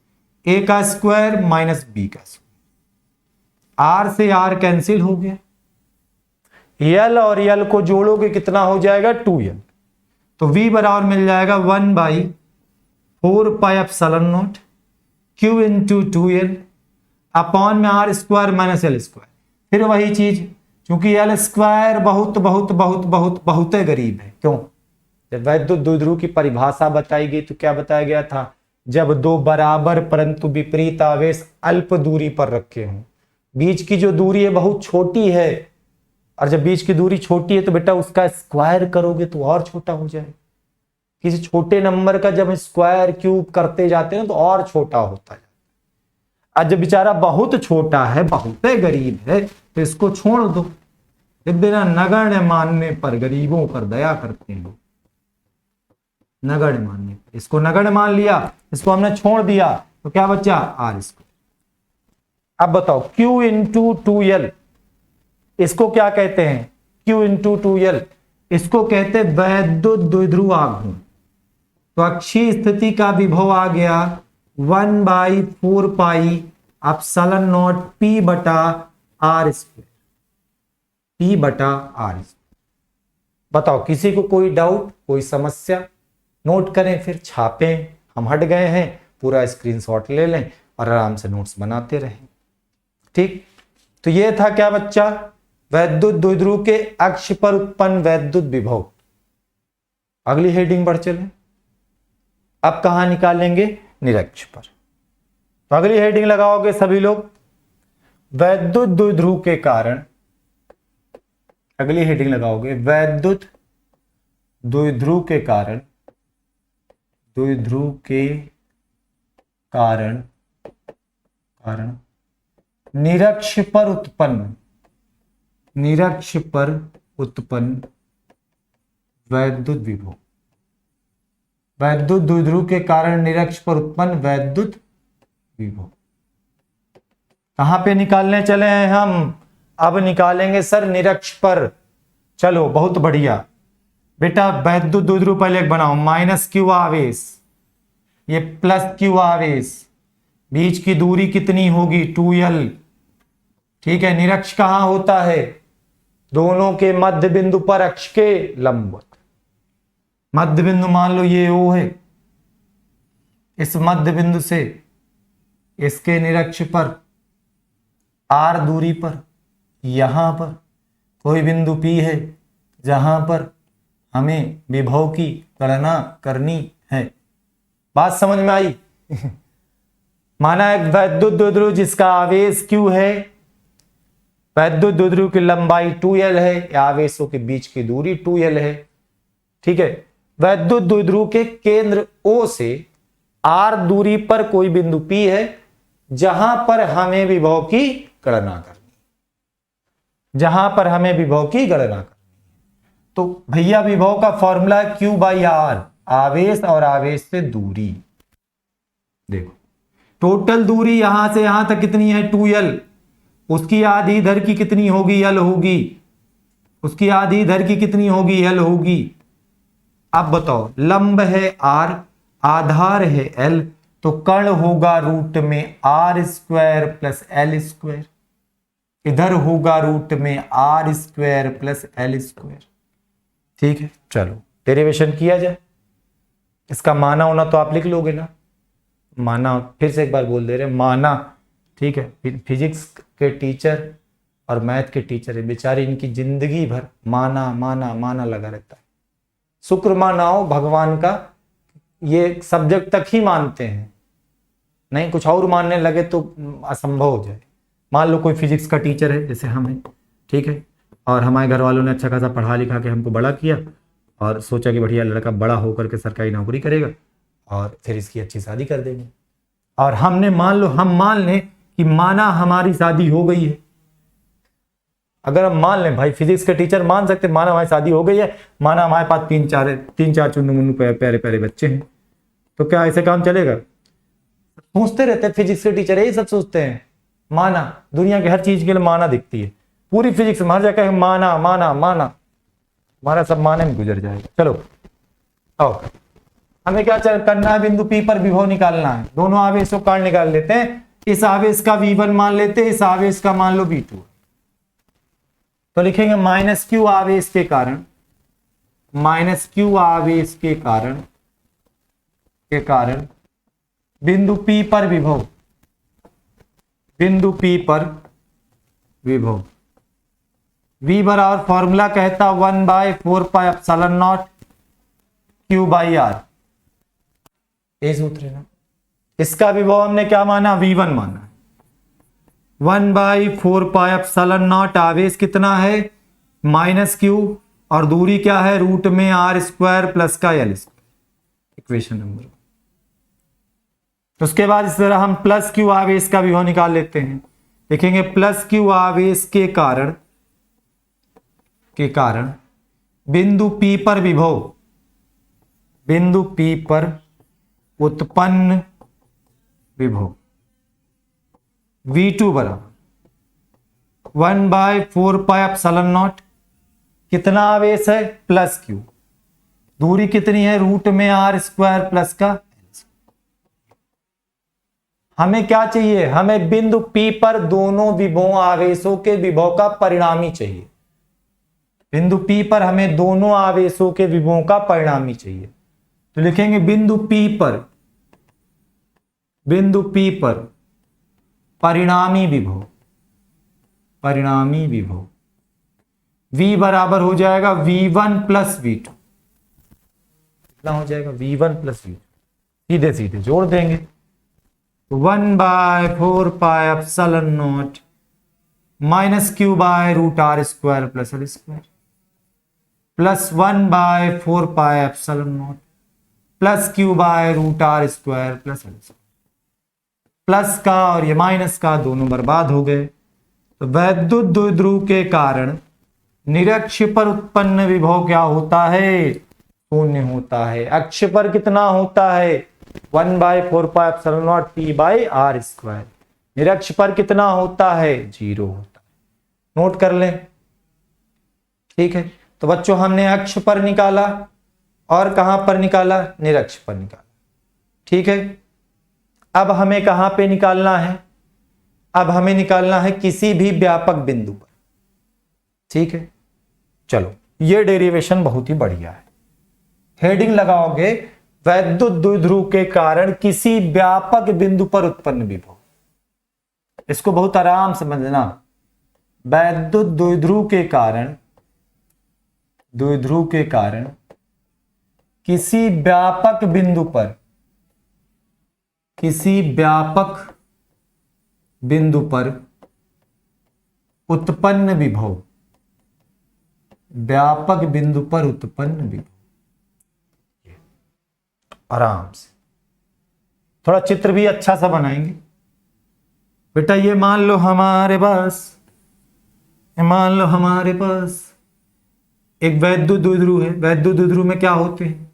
Speaker 1: ए का स्क्वायर माइनस बी का स्क्वायर, r से r कैंसिल हो गया, यल और यल को जोड़ोगे कितना हो जाएगा 2l, तो v बराबर मिल जाएगा 1/4πε0 q इंटू 2l अपॉन में r square minus L square. फिर वही चीज, क्योंकि एल स्क्वायर बहुत बहुत बहुत बहुत बहुत गरीब है। क्यों? जब वैद्युत द्विध्रुव की परिभाषा बताई गई तो क्या बताया गया था, जब दो बराबर परंतु विपरीत आवेश अल्प दूरी पर रखे हों, बीच की जो दूरी है बहुत छोटी है, और जब बीच की दूरी छोटी है तो बेटा उसका स्क्वायर करोगे तो और छोटा हो जाए। किसी छोटे नंबर का जब स्क्वायर क्यूब करते जाते हैं तो और छोटा होता है। आज जब बेचारा बहुत छोटा है, बहुत गरीब है, तो इसको छोड़ दो। एक दिन नगण्य मानने पर गरीबों पर दया करते हैं, नगण्य मानने पर, इसको नगण्य मान लिया, इसको हमने छोड़ दिया, तो क्या बचा आर स्क्वायर। अब बताओ Q इंटू 2l इसको क्या कहते हैं, Q इंटू 2l इसको कहते हैं वैद्युत द्विध्रुव आघूर्ण। तो अक्षीय स्थिति का विभव आ गया 1/4πε0 P बटा आर स्क्वायर, P बटा आर। बताओ किसी को कोई डाउट, कोई समस्या? नोट करें फिर छापें, हम हट गए हैं, पूरा स्क्रीनशॉट ले लें और आराम से नोट्स बनाते रहें। ठीक, तो ये था क्या बच्चा, वैद्युत द्विध्रुव के अक्ष पर उत्पन्न वैद्युत विभव। अगली हेडिंग बढ़ चले, अब कहां निकालेंगे, निरक्ष पर। तो अगली हेडिंग लगाओगे सभी लोग, वैद्युत द्विध्रुव के कारण, अगली हेडिंग लगाओगे वैद्युत द्विध्रुव के कारण, द्विध्रुव के कारण निरक्ष पर उत्पन्न, निरक्ष पर उत्पन्न वैद्युत विभव। वैद्युत द्विध्रुव के कारण निरक्ष पर उत्पन्न वैद्युत विभव कहां पे निकालने चले हैं हम? अब निकालेंगे सर निरक्ष पर। चलो बहुत बढ़िया बेटा, वैद्युत द्विध्रुव पहले एक बनाओ, माइनस क्यू आवेश, ये प्लस क्यू आवेश, बीच की दूरी कितनी होगी 2l। ठीक है, निरक्ष कहां होता है, दोनों के मध्य बिंदु पर अक्ष के लंबवत। मध्य बिंदु मान लो ये O है, इस मध्य बिंदु से इसके निरक्ष पर r दूरी पर यहां पर कोई बिंदु P है जहां पर हमें विभव की गणना करनी है। बात समझ में आई? माना एक वैद्युत द्विध्रुव जिसका आवेश Q है, वैद्युत द्विध्रुव की लंबाई 2l है, या आवेशों के बीच की दूरी 2l है। ठीक है, वैद्युत द्विध्रुव के केंद्र O से r दूरी पर कोई बिंदु P है जहां पर हमें विभव की गणना करनी, जहां पर हमें विभव की गणना करनी। तो भैया विभव का फॉर्मूला Q/R, आवेश और आवेश से दूरी। देखो टोटल दूरी यहां से यहां तक कितनी है 2l, उसकी आधी इधर की कितनी होगी l होगी, उसकी आधी इधर की कितनी होगी l होगी। अब बताओ लंब है r, आधार है l, तो कर्ण होगा रूट में r square plus l square, इधर होगा रूट में r square plus l square. ठीक है, चलो डेरिवेशन किया जाए। इसका माना होना तो आप लिख लोगे ना, माना फिर से एक बार बोल दे रहे, माना। ठीक है, फिजिक्स के टीचर और मैथ के टीचर है बेचारे, इनकी जिंदगी भर माना माना माना लगा रहता है। शुक्र मानाओ भगवान का, ये सब्जेक्ट तक ही मानते हैं, नहीं कुछ और मानने लगे तो असंभव हो जाए। मान लो कोई फिजिक्स का टीचर है जैसे हम हैं, ठीक है, और हमारे घर वालों ने अच्छा खासा पढ़ा लिखा के हमको बड़ा किया और सोचा कि बढ़िया लड़का बड़ा होकर के सरकारी नौकरी करेगा और फिर इसकी अच्छी शादी कर देंगे। और हमने हम मान लें कि माना हमारी शादी हो गई है। अगर हम मान लें, भाई फिजिक्स के टीचर मान सकते, माना हमारी शादी हो गई है, माना हमारे पास तीन चार चुन्नू मुन्नू प्यारे प्यारे बच्चे हैं, तो क्या ऐसे काम चलेगा? सोचते रहते हैं, फिजिक्स के टीचर यही सब सोचते हैं, माना, दुनिया की हर चीज के लिए माना दिखती है, पूरी फिजिक्स में हर जगह माना माना माना, हमारा सब माने में गुजर जाएगा। चलो आओ, हमें क्या करना है, बिंदु P पर विभव निकालना है। दोनों आवेशों का निकाल लेते हैं। इस आवेश का V1 मान लेते हैं, इस आवेश का मान लो V2। तो लिखेंगे -q आवेश के कारण, -q आवेश के कारण बिंदु P पर विभव, बिंदु P पर विभव V बराबर फॉर्मूला कहता 1/4πε0 Q/R, ये सूत्र है ना। इसका विभव हमने क्या माना, V1 माना। 1/4πε0 आवेश कितना है, -q, और दूरी क्या है, √r² प्लस का L², इक्वेशन नंबर। उसके बाद इस तरह हम +q आवेश का विभव निकाल लेते हैं। देखेंगे +q आवेश के कारण बिंदु P पर विभव, बिंदु P पर उत्पन्न विभव V2 बराबर 1/4πε0, कितना आवेश है, +q, दूरी कितनी है, √r² प्लस का। हमें क्या चाहिए, हमें बिंदु P पर दोनों विभव आवेशों के विभव का परिणामी चाहिए। बिंदु P पर हमें दोनों आवेशों के विभवों का परिणामी चाहिए। तो लिखेंगे बिंदु P पर, बिंदु P पर परिणामी विभव, परिणामी विभव V बराबर हो जाएगा V1 प्लस V2, कितना हो जाएगा, V1 प्लस V2, सीधे सीधे जोड़ देंगे। 1/4πε0 -q/√r² plus L² plus 1/4πε0 plus q/√r² plus L²। Plus का और ये माइनस का दोनों बर्बाद हो गए। तो वैद्युत द्विध्रुव के कारण निरक्ष पर उत्पन्न विभव क्या होता है, शून्य होता है। अक्ष पर कितना होता है, 1/4πε0 P/r²। निरक्ष पर कितना होता है, 0 होता है। नोट कर लें, ठीक है। तो बच्चों हमने अक्ष पर निकाला और कहां पर निकाला, निरक्ष पर निकाला, ठीक है। अब हमें कहां पे निकालना है, अब हमें निकालना है किसी भी व्यापक बिंदु पर, ठीक है। चलो ये डेरिवेशन बहुत ही बढ़िया है। हेडिंग लगाओगे वैद्युत द्विध्रुव के कारण किसी व्यापक बिंदु पर उत्पन्न विभव। इसको बहुत आराम से समझना। वैद्युत द्विध्रुव के कारण, द्विध्रुव के कारण किसी व्यापक बिंदु पर, किसी व्यापक बिंदु पर उत्पन्न विभव, व्यापक बिंदु पर उत्पन्न विभव। आराम से थोड़ा चित्र भी अच्छा सा बनाएंगे बेटा। ये मान लो हमारे पास, मान लो हमारे पास एक वैद्युत द्विध्रुव है। वैद्युत द्विध्रुव में क्या होते हैं,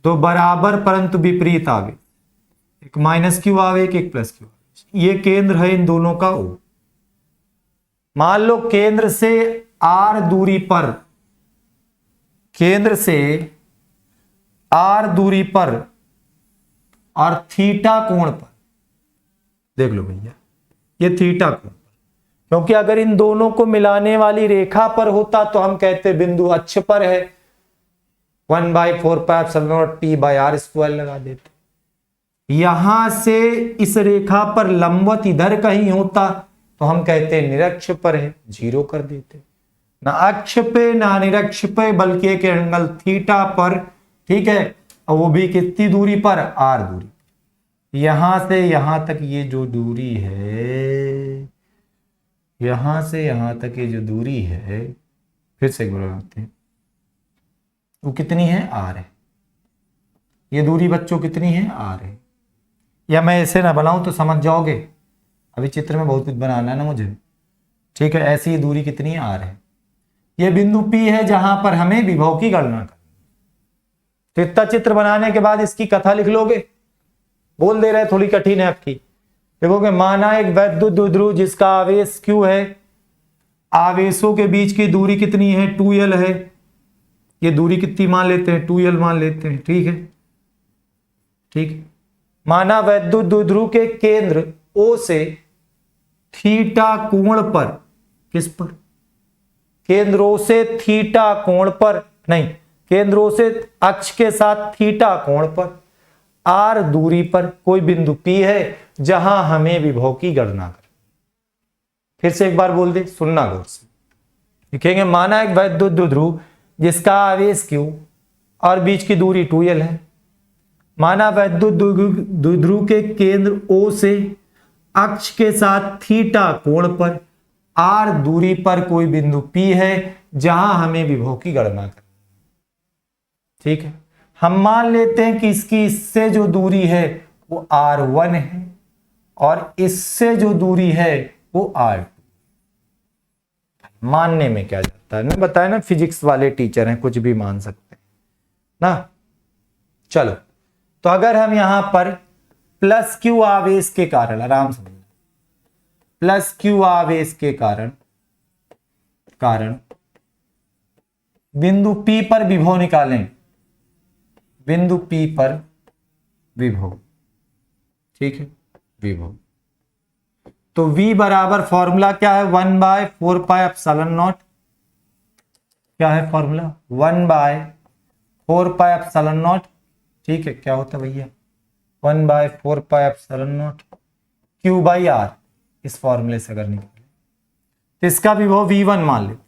Speaker 1: दो बराबर परंतु विपरीत आवेश, एक -q आवेश, एक +q आवेश। ये केंद्र है इन दोनों का O। मान लो केंद्र से r दूरी पर, केंद्र से r दूरी पर और थीटा कोण पर, देख लो भैया ये थीटा कोण पर, क्योंकि अगर इन दोनों को मिलाने वाली रेखा पर होता तो हम कहते बिंदु अक्ष पर है, 1/4πε0 P/r² लगा देते। यहां से इस रेखा पर लंबवत इधर कहीं होता तो हम कहते निरक्ष पर है, 0 कर देते। ना अक्ष पे ना निरक्ष पे, बल्कि एक एंगल थीटा पर, ठीक है। और वो भी कितनी दूरी पर, r दूरी। यहां से यहां तक ये जो दूरी है, यहां से यहां तक ये जो दूरी है, फिर से बनाते हैं, वो कितनी है, r है। ये दूरी बच्चों कितनी है, r है। या मैं ऐसे ना बनाऊं तो समझ जाओगे, अभी चित्र में बहुत कुछ बनाना है ना मुझे, ठीक है। ऐसी ये दूरी कितनी है, r है। ये बिंदु P है जहां पर हमें विभव की गणना करनी। तो इतना चित्र बनाने के बाद इसकी कथा लिख लोगे, बोल दे रहे हैं, थोड़ी कठिन है आपकी। देखोगे माना एक वैद्युत द्विध्रुव जिसका आवेश Q है, आवेशों के बीच की दूरी कितनी है 2L है। ये दूरी कितनी मान लेते हैं 2L मान लेते हैं, ठीक है। ठीक, माना वैद्युत द्विध्रुव के केंद्र O से थीटा कोण पर, किस पर, केंद्र O से थीटा कोण पर, नहीं, केंद्र O से अक्ष के साथ थीटा कोण पर R दूरी पर कोई बिंदु P है जहां हमें विभव की गणना कर। फिर से एक बार बोल दे, सुनना गौर से। लिखेंगे माना एक वैद्युत द्विध्रुव जिसका आवेश Q और बीच की दूरी 2L है। माना वैद्युत द्विध्रुव के केंद्र O से अक्ष के साथ थीटा कोण पर R दूरी पर कोई बिंदु P है जहां हमें विभव की गणना करनी। ठीक है, हम मान लेते हैं कि इसकी इससे जो दूरी है वो R1 है और इससे जो दूरी है वो R2। मानने में क्या जाता है, मैं बताया ना फिजिक्स वाले टीचर हैं, कुछ भी मान सकते हैं ना। चलो, तो अगर हम यहां पर प्लस Q आवेश के कारण, आराम से प्लस Q आवेश के कारण बिंदु P पर विभव निकालें, बिंदु P पर विभव, ठीक है, विभव, तो V बराबर फॉर्मूला क्या है 1/4πε0। क्या है फॉर्मूला 1/4πε0। ठीक है, क्या होता है भैया 1/4πε0 Q/R। इस फॉर्मूले से अगर निकाले तो इसका विभव V1 मान लेते हैं,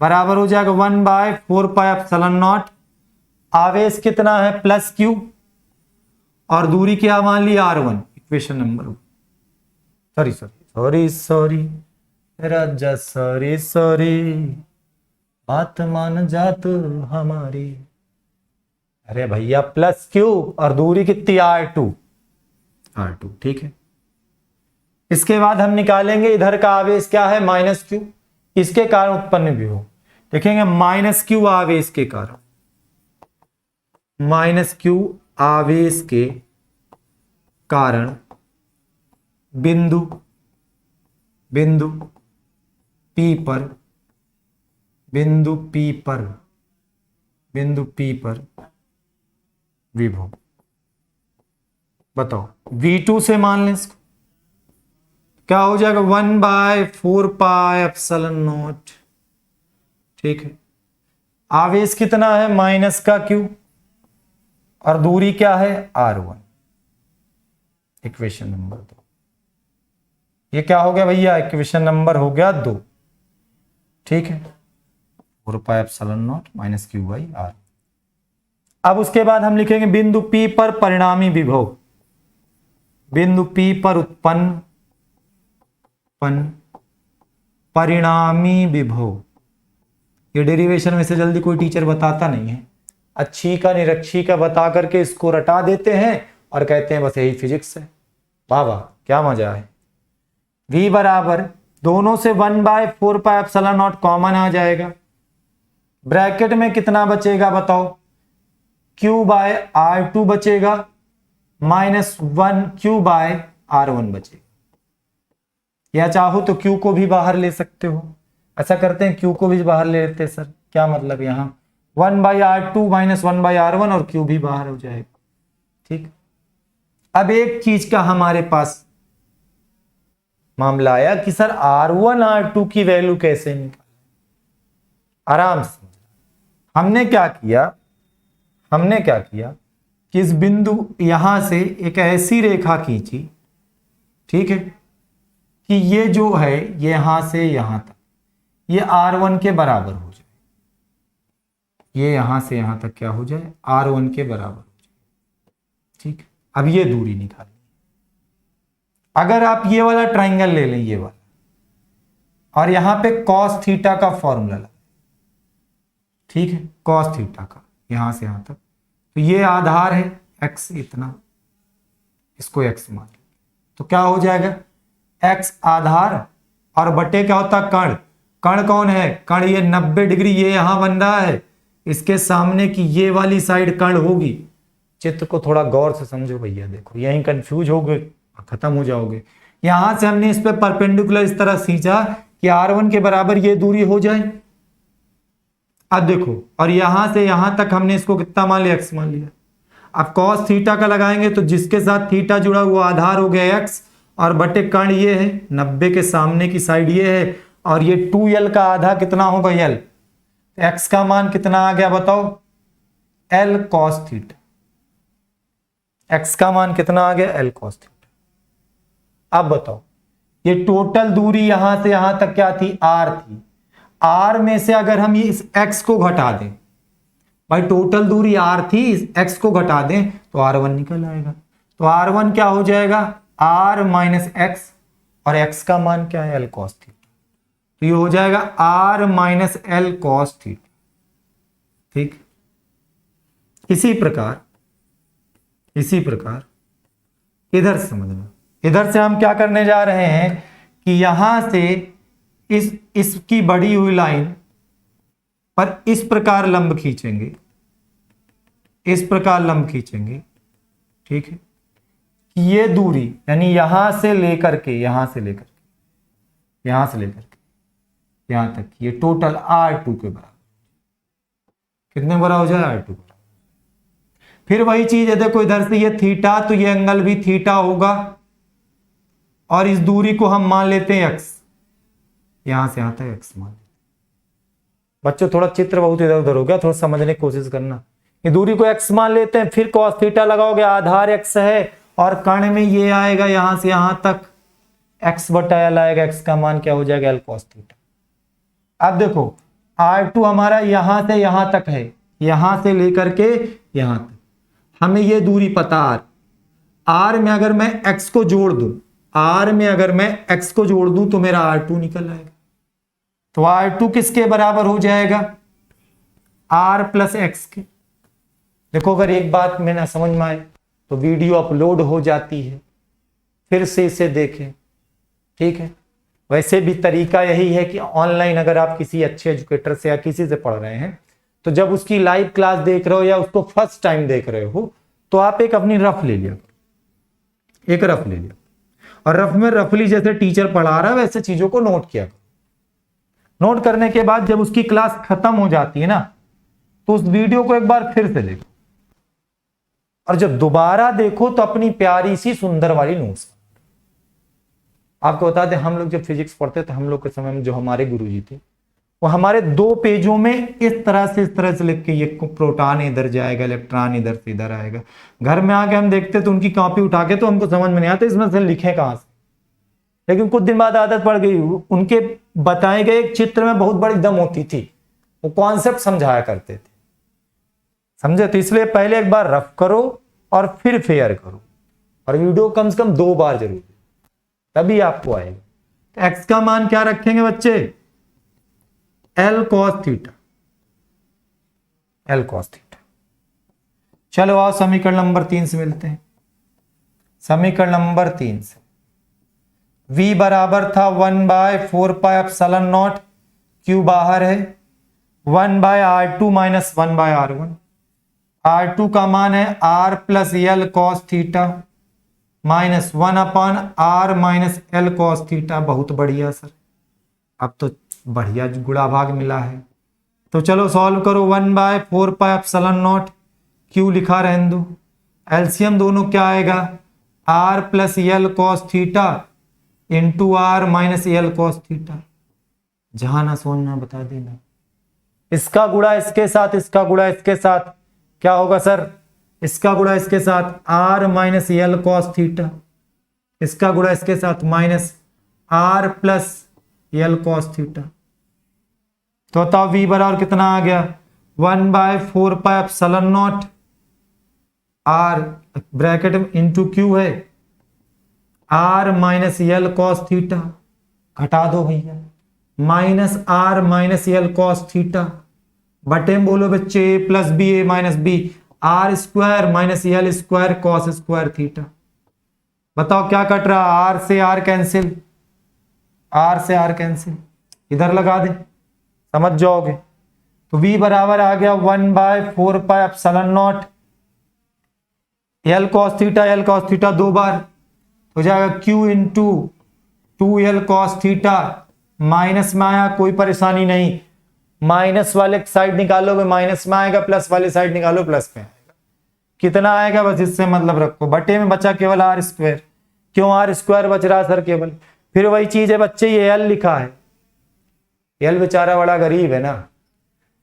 Speaker 1: बराबर हो जाएगा 1/4πε0। आवेश कितना है प्लस Q और दूरी क्या मान ली R1। इक्वेशन नंबर, सॉरी राजा, सॉरी बात मान जा तू हमारी। अरे भैया प्लस Q और दूरी कितनी R2। ठीक है। इसके बाद हम निकालेंगे इधर का आवेश क्या है -Q, इसके कारण उत्पन्न विभव। देखेंगे -Q आवेश के कारण, -Q आवेश के कारण बिंदु P पर विभव। बताओ V2 से मान लें इसको, क्या हो जाएगा 1/4πε0। ठीक है, आवेश कितना है माइनस का Q और दूरी क्या है R1। इक्वेशन नंबर 2, ये क्या हो गया भैया, इक्वेशन नंबर हो गया 2। ठीक है, 4πε0 -Q/R। अब उसके बाद हम लिखेंगे बिंदु P पर परिणामी विभव, बिंदु P पर उत्पन्न परिणामी विभव। ये डेरिवेशन में से जल्दी कोई टीचर बताता नहीं है, अच्छी का निरक्षी का बता करके इसको रटा देते हैं और कहते हैं बस यही फिजिक्स है। वाह वाह, क्या मजा है। V बराबर दोनों से 1/4πε0 कॉमन आ जाएगा, ब्रैकेट में कितना बचेगा बताओ, Q/R2 बचेगा -1 Q/R1 बचेगा। या चाहो तो Q को भी बाहर ले सकते हो, ऐसा करते हैं Q को भी बाहर ले लेते हैं। सर क्या मतलब, यहां 1/R2 -1/R1 और Q भी बाहर हो जाएगा। ठीक, अब एक चीज का हमारे पास मामला आया कि सर R1 R2 की वैल्यू कैसे निकालें। आराम से, हमने क्या किया कि इस बिंदु यहां से एक ऐसी रेखा खींची, ठीक है, कि ये जो है ये यहां से यहां तक ये R1 के बराबर हो जाए, ये यहां से यहां तक क्या हो जाए R1 के बराबर हो जाए। ठीक, अब ये दूरी निकालिए। अगर आप ये वाला ट्राइंगल ले लें, ये वाला, और यहां पे cos थीटा का फॉर्मूला लगा, ठीक है, cos थीटा का यहां से यहां तक, तो ये आधार है x इतना, इसको x मान, तो क्या हो जाएगा x आधार और बटे क्या होता कण। कण कौन है, कण ये 90 डिग्री ये यहां बन रहा है, इसके सामने की ये वाली साइड कण होगी चित्र को थोड़ा गौर से समझो भैया, देखो यहीं कंफ्यूज हो गए, खत्म हो जाओगे। यहां से हमने इस पे परपेंडिकुलर इस तरह खींचा कि r1 के बराबर ये दूरी हो जाए। अब देखो, और यहां से यहां तक हमने इसको कितना मान लिया, x मान लिया। अब कॉस थीटा का लगाएंगे तो जिसके साथ थीटा जुड़ा हुआ आधार हो गया x, और बटे कर्ण ये है 90 के सामने की साइड ये है, और ये 2l का आधा कितना होगा l, x का मान कितना आ गया बताओ, l cos थीटा। x का मान कितना आ गया, l cos थीटा। अब बताओ ये टोटल दूरी यहां से यहां तक क्या थी, r थी। r में से अगर हम ये इस x को घटा दें, भाई टोटल दूरी r थी, इस x को घटा दें तो r1 निकल आएगा। तो r1 क्या हो जाएगा, r माइनस एक्स, और x का मान क्या है, l cos थीटा। तो ये हो जाएगा r minus l cos theta. ठीक, इसी प्रकार इधर से समझना। इधर से हम क्या करने जा रहे हैं कि यहां से इसकी बढ़ी हुई लाइन पर इस प्रकार लंब खींचेंगे, इस प्रकार लंब खींचेंगे। ठीक है, ये दूरी यानी यहां से लेकर के यहां से लेकर के यहां तक, ये टोटल r2 के बराबर, कितने बड़ा हो जाए, r2 बराबर। फिर वही चीज है, देखो इधर से ये थीटा, तो ये एंगल भी थीटा होगा, और इस दूरी को हम मान लेते हैं x, यहां से यहां तक x मान लेते। बच्चों थोड़ा चित्र बहुत इधर उधर हो गया, थोड़ा समझने की कोशिश करना। ये दूरी को x मान लेते हैं, फिर cos थीटा लगाओगे, आधार x है, और कर्ण में ये आएगा यहां से यहां तक x बटा l आएगा, x का मान क्या हो जाएगा, l cos थीटा। अब देखो r2 हमारा यहां से यहां तक है, यहां से लेकर के यहां तक, हमें ये दूरी पता r में अगर मैं x को जोड़ दूं, तो मेरा r2 निकल आएगा। तो r2 किसके बराबर हो जाएगा, r प्लस एक्स के। देखो अगर एक बात में ना समझ में आए तो वीडियो अपलोड हो जाती है, फिर से इसे देखें। ठीक है, वैसे भी तरीका यही है कि ऑनलाइन अगर आप किसी अच्छे एजुकेटर से या किसी से पढ़ रहे हैं, तो जब उसकी लाइव क्लास देख रहे हो या उसको फर्स्ट टाइम देख रहे हो, तो आप एक अपनी रफ ले लिया, और रफ में रफली जैसे टीचर पढ़ा रहा है वैसे चीजों को नोट किया करो। नोट करने के बाद जब उसकी क्लास खत्म हो जाती है ना, तो उस वीडियो को एक बार फिर से देखो, और जब दोबारा देखो तो अपनी प्यारी सी सुंदर वाली नोट्स। आपको बता दें, हम लोग जब फिजिक्स पढ़ते थे, हम लोग के समय में जो हमारे गुरुजी थे, वो हमारे 2 पेजों में इस तरह से लिख के, ये प्रोटॉन इधर जाएगा, इलेक्ट्रॉन इधर से इधर आएगा। घर में आके हम देखते तो उनकी कॉपी उठा के, तो हमको समझ में नहीं आता इसमें से लिखे कहां से। लेकिन कुछ दिन बाद आदत पड़ गई, उनके बताए गए एक चित्र में बहुत बड़ी दम होती थी, वो कॉन्सेप्ट समझाया करते थे, समझे। तो इसलिए पहले एक बार रफ करो और फिर फेयर करो, और वीडियो कम से कम 2 बार जरूर, तभी आपको आएगा। तो x का मान क्या रखेंगे बच्चे, l cos थीटा, चलो आओ समीकरण नंबर 3 से मिलते हैं। समीकरण नंबर 3 से v बराबर था 1/4πε0, q बाहर है, 1/r2 माइनस 1/r1। r2 का मान है r plus l cos theta minus 1/r minus l cos theta. बहुत बढ़िया सर, अब तो बढ़िया गुणा भाग मिला है। तो चलो सॉल्व करो, 1/4πε0, q लिखा रहने दो, एलसीएम दोनों क्या आएगा, r plus l cos theta into r minus l cos theta. जहां ना सोचना बता देना, इसका गुणा इसके साथ, इसका गुणा इसके साथ क्या होगा सर, इसका गुणा इसके साथ r minus l cos theta, इसका गुणा इसके साथ minus r plus l cos theta. तो बताओ v बराबर कितना आ गया, 1/4πε0 r ब्रैकेट में इंटू क्यू है, r minus l cos theta, घटा दो भैया, minus r minus l cos theta, बटे में बोलो बच्चे a plus B, A minus B, r square minus l square cos square theta. बताओ क्या कट रहा, r से r कैंसिल, इधर लगा दे, समझ जाओगे। तो v बराबर आ गया 1/4πε0 एल कॉस थीटा 2 बार हो जाएगा Q into 2L cos theta, minus में आया कोई परेशानी नहीं, माइनस वाले साइड निकालोगे माइनस में आएगा, प्लस वाले साइड निकालो प्लस में आएगा। कितना आएगा बस इससे मतलब रखो, बटे में बचा केवल आर स्क्वायर। क्यों आर स्क्वायर बच रहा सर केवल? फिर वही चीज है बच्चे, ये एल लिखा है, एल बेचारा बड़ा गरीब है ना,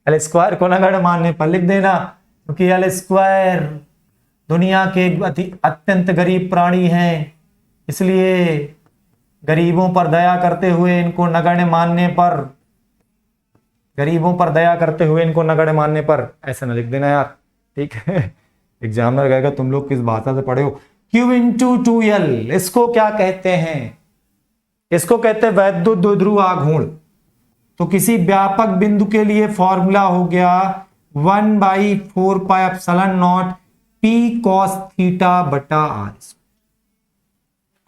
Speaker 1: एल स्क्वायर को नगण्य मानने पर लिख देना, क्योंकि एल स्क्वायर दुनिया के अत्यंत गरीब प्राणी हैं, इसलिए गरीबों पर दया करते हुए इनको नगण्य मानने पर, गरीबों पर दया करते हुए इनको नगण्य मानने पर, ऐसा ना लिख देना यार, ठीक है। एग्जामिनर कहेगा तुम लोग किस भाषा से पढ़े हो। Q इंटू 2L, इसको क्या कहते हैं? इसको कहते हैं वैद्युत द्विध्रुव आघूर्ण। तो किसी व्यापक बिंदु के लिए फॉर्मूला हो गया 1/4πε0 P cos थीटा बटा R,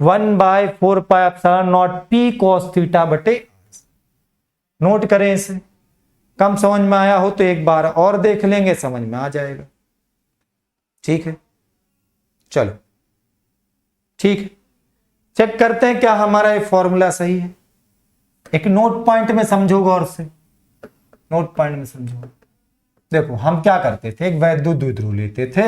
Speaker 1: 1/4πε0 P cos थीटा बटे। नोट करें इसे, कम समझ में आया हो तो एक बार और देख लेंगे, समझ में आ जाएगा, ठीक है। चलो ठीक है, चेक करते हैं क्या हमारा ये फॉर्मूला सही है। एक नोट पॉइंट में समझो गौर से, नोट पॉइंट में समझो। देखो हम क्या करते थे, एक वैद्युत द्विध्रुव लेते थे,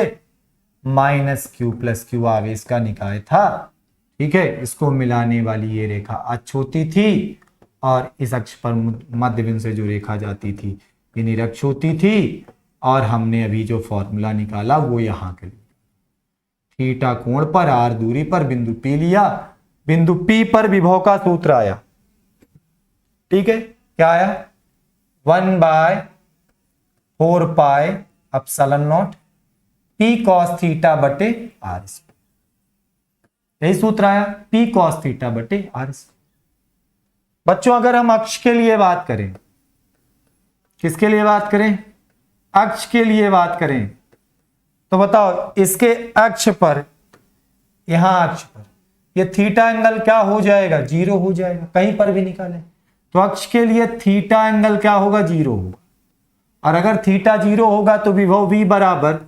Speaker 1: -Q + Q आवेश का निकाय था, ठीक है। इसको मिलाने वाली ये रेखा अक्ष होती थी और इस अक्ष पर मध्य बिंदु से जो रेखा जाती थी ये निरक्ष होती थी, और हमने अभी जो फॉर्मूला निकाला वो यहां के लिए थीटा कोण पर r दूरी पर बिंदु P लिया, बिंदु P पर विभव का सूत्र आया, ठीक है। क्या आया? 1/4πε0 P cos थीटा बटे R, यही सूत्र आया, P cos थीटा बटे R। बच्चों अगर हम अक्ष के लिए बात करें, किसके लिए बात करें? अक्ष के लिए बात करें, तो बताओ इसके अक्ष पर, यहां अक्ष पर ये थीटा एंगल क्या हो जाएगा? 0 हो जाएगा, कहीं पर भी निकालें तो अक्ष के लिए थीटा एंगल क्या होगा? 0 होगा। और अगर थीटा 0 होगा तो विभव V बराबर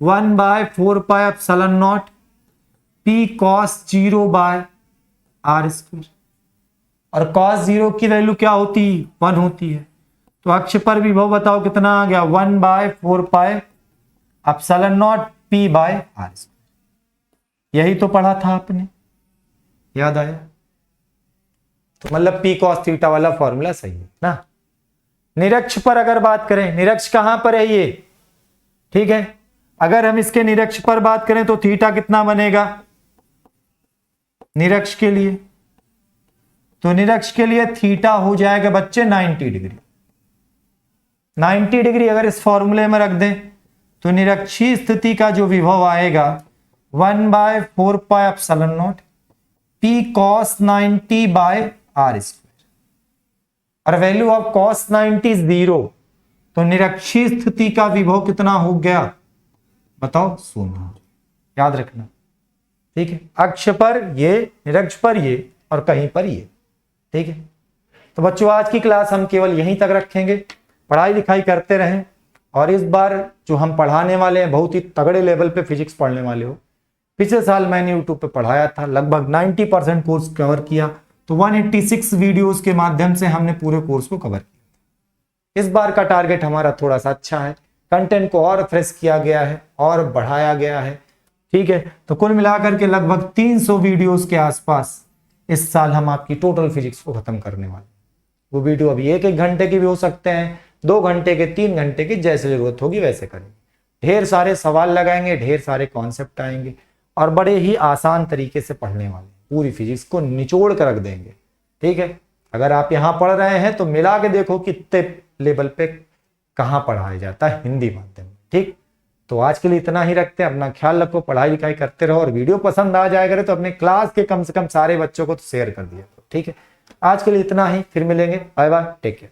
Speaker 1: 1/4πε0 P cos 0/r², और cos 0 की वैल्यू क्या होती है? 1 होती है। तो अक्ष पर विभव बताओ कितना आ गया? 1/4πε0 P/r²। यही तो पढ़ा था आपने, याद आया? तो मतलब P cos थीटा वाला फॉर्मूला सही है ना। निरक्ष पर अगर बात करें, निरक्ष कहां पर है ये, ठीक है। अगर हम इसके निरक्ष पर बात करें तो थीटा कितना बनेगा निरक्ष के लिए? तो निरक्ष के लिए थीटा हो जाएगा बच्चे 90 डिग्री। 90 डिग्री अगर इस फॉर्मूले में रख दें तो निरक्षीय स्थिति का जो विभव आएगा 1/4πε0 P cos 90/r², और वैल्यू ऑफ cos 90 0, तो निरक्षीय स्थिति का विभव कितना हो गया बताओ? 0। याद रखना, ठीक है। अक्ष पर ये, निरक्ष पर ये, और कहीं पर ये, ठीक है। तो बच्चों आज की क्लास हम केवल यहीं तक रखेंगे, पढ़ाई लिखाई करते रहें, और इस बार जो हम पढ़ाने वाले हैं बहुत ही तगड़े लेवल पे फिजिक्स पढ़ने वाले हो। पिछले साल मैंने यूट्यूब पे पढ़ाया था, लगभग 90% कोर्स कवर किया, तो 186 वीडियोस के माध्यम से हमने पूरे कोर्स को कवर किया। इस बार का टारगेट हमारा थोड़ा सा अच्छा है, कंटेंट को और फ्रेश किया गया है और बढ़ाया गया है, ठीक है। तो कुल मिलाकर के लगभग 300 वीडियोस के आसपास इस साल हम आपकी टोटल फिजिक्स को खत्म करने वाले। वो वीडियो अभी 1-1 घंटे की भी हो सकते हैं, 2 घंटे के, 3 घंटे की, जैसे जरूरत होगी वैसे करेंगे। ढेर सारे सवाल लगाएंगे, ढेर सारे कॉन्सेप्ट आएंगे, और बड़े ही आसान तरीके से पढ़ने वाले, पूरी फिजिक्स को निचोड़ कर रख देंगे, ठीक है। अगर आप यहाँ पढ़ रहे हैं तो मिला के देखो कितने लेवल पे कहाँ पढ़ाया जाता है हिंदी माध्यम में, ठीक। तो आज के लिए इतना ही रखते हैं, अपना ख्याल रखो, पढ़ाई लिखाई करते रहो, और वीडियो पसंद आ जाए करे तो अपने क्लास के कम से कम सारे बच्चों को तो शेयर कर दिया, ठीक है। आज के लिए इतना ही, फिर मिलेंगे, बाय बाय, टेक केयर।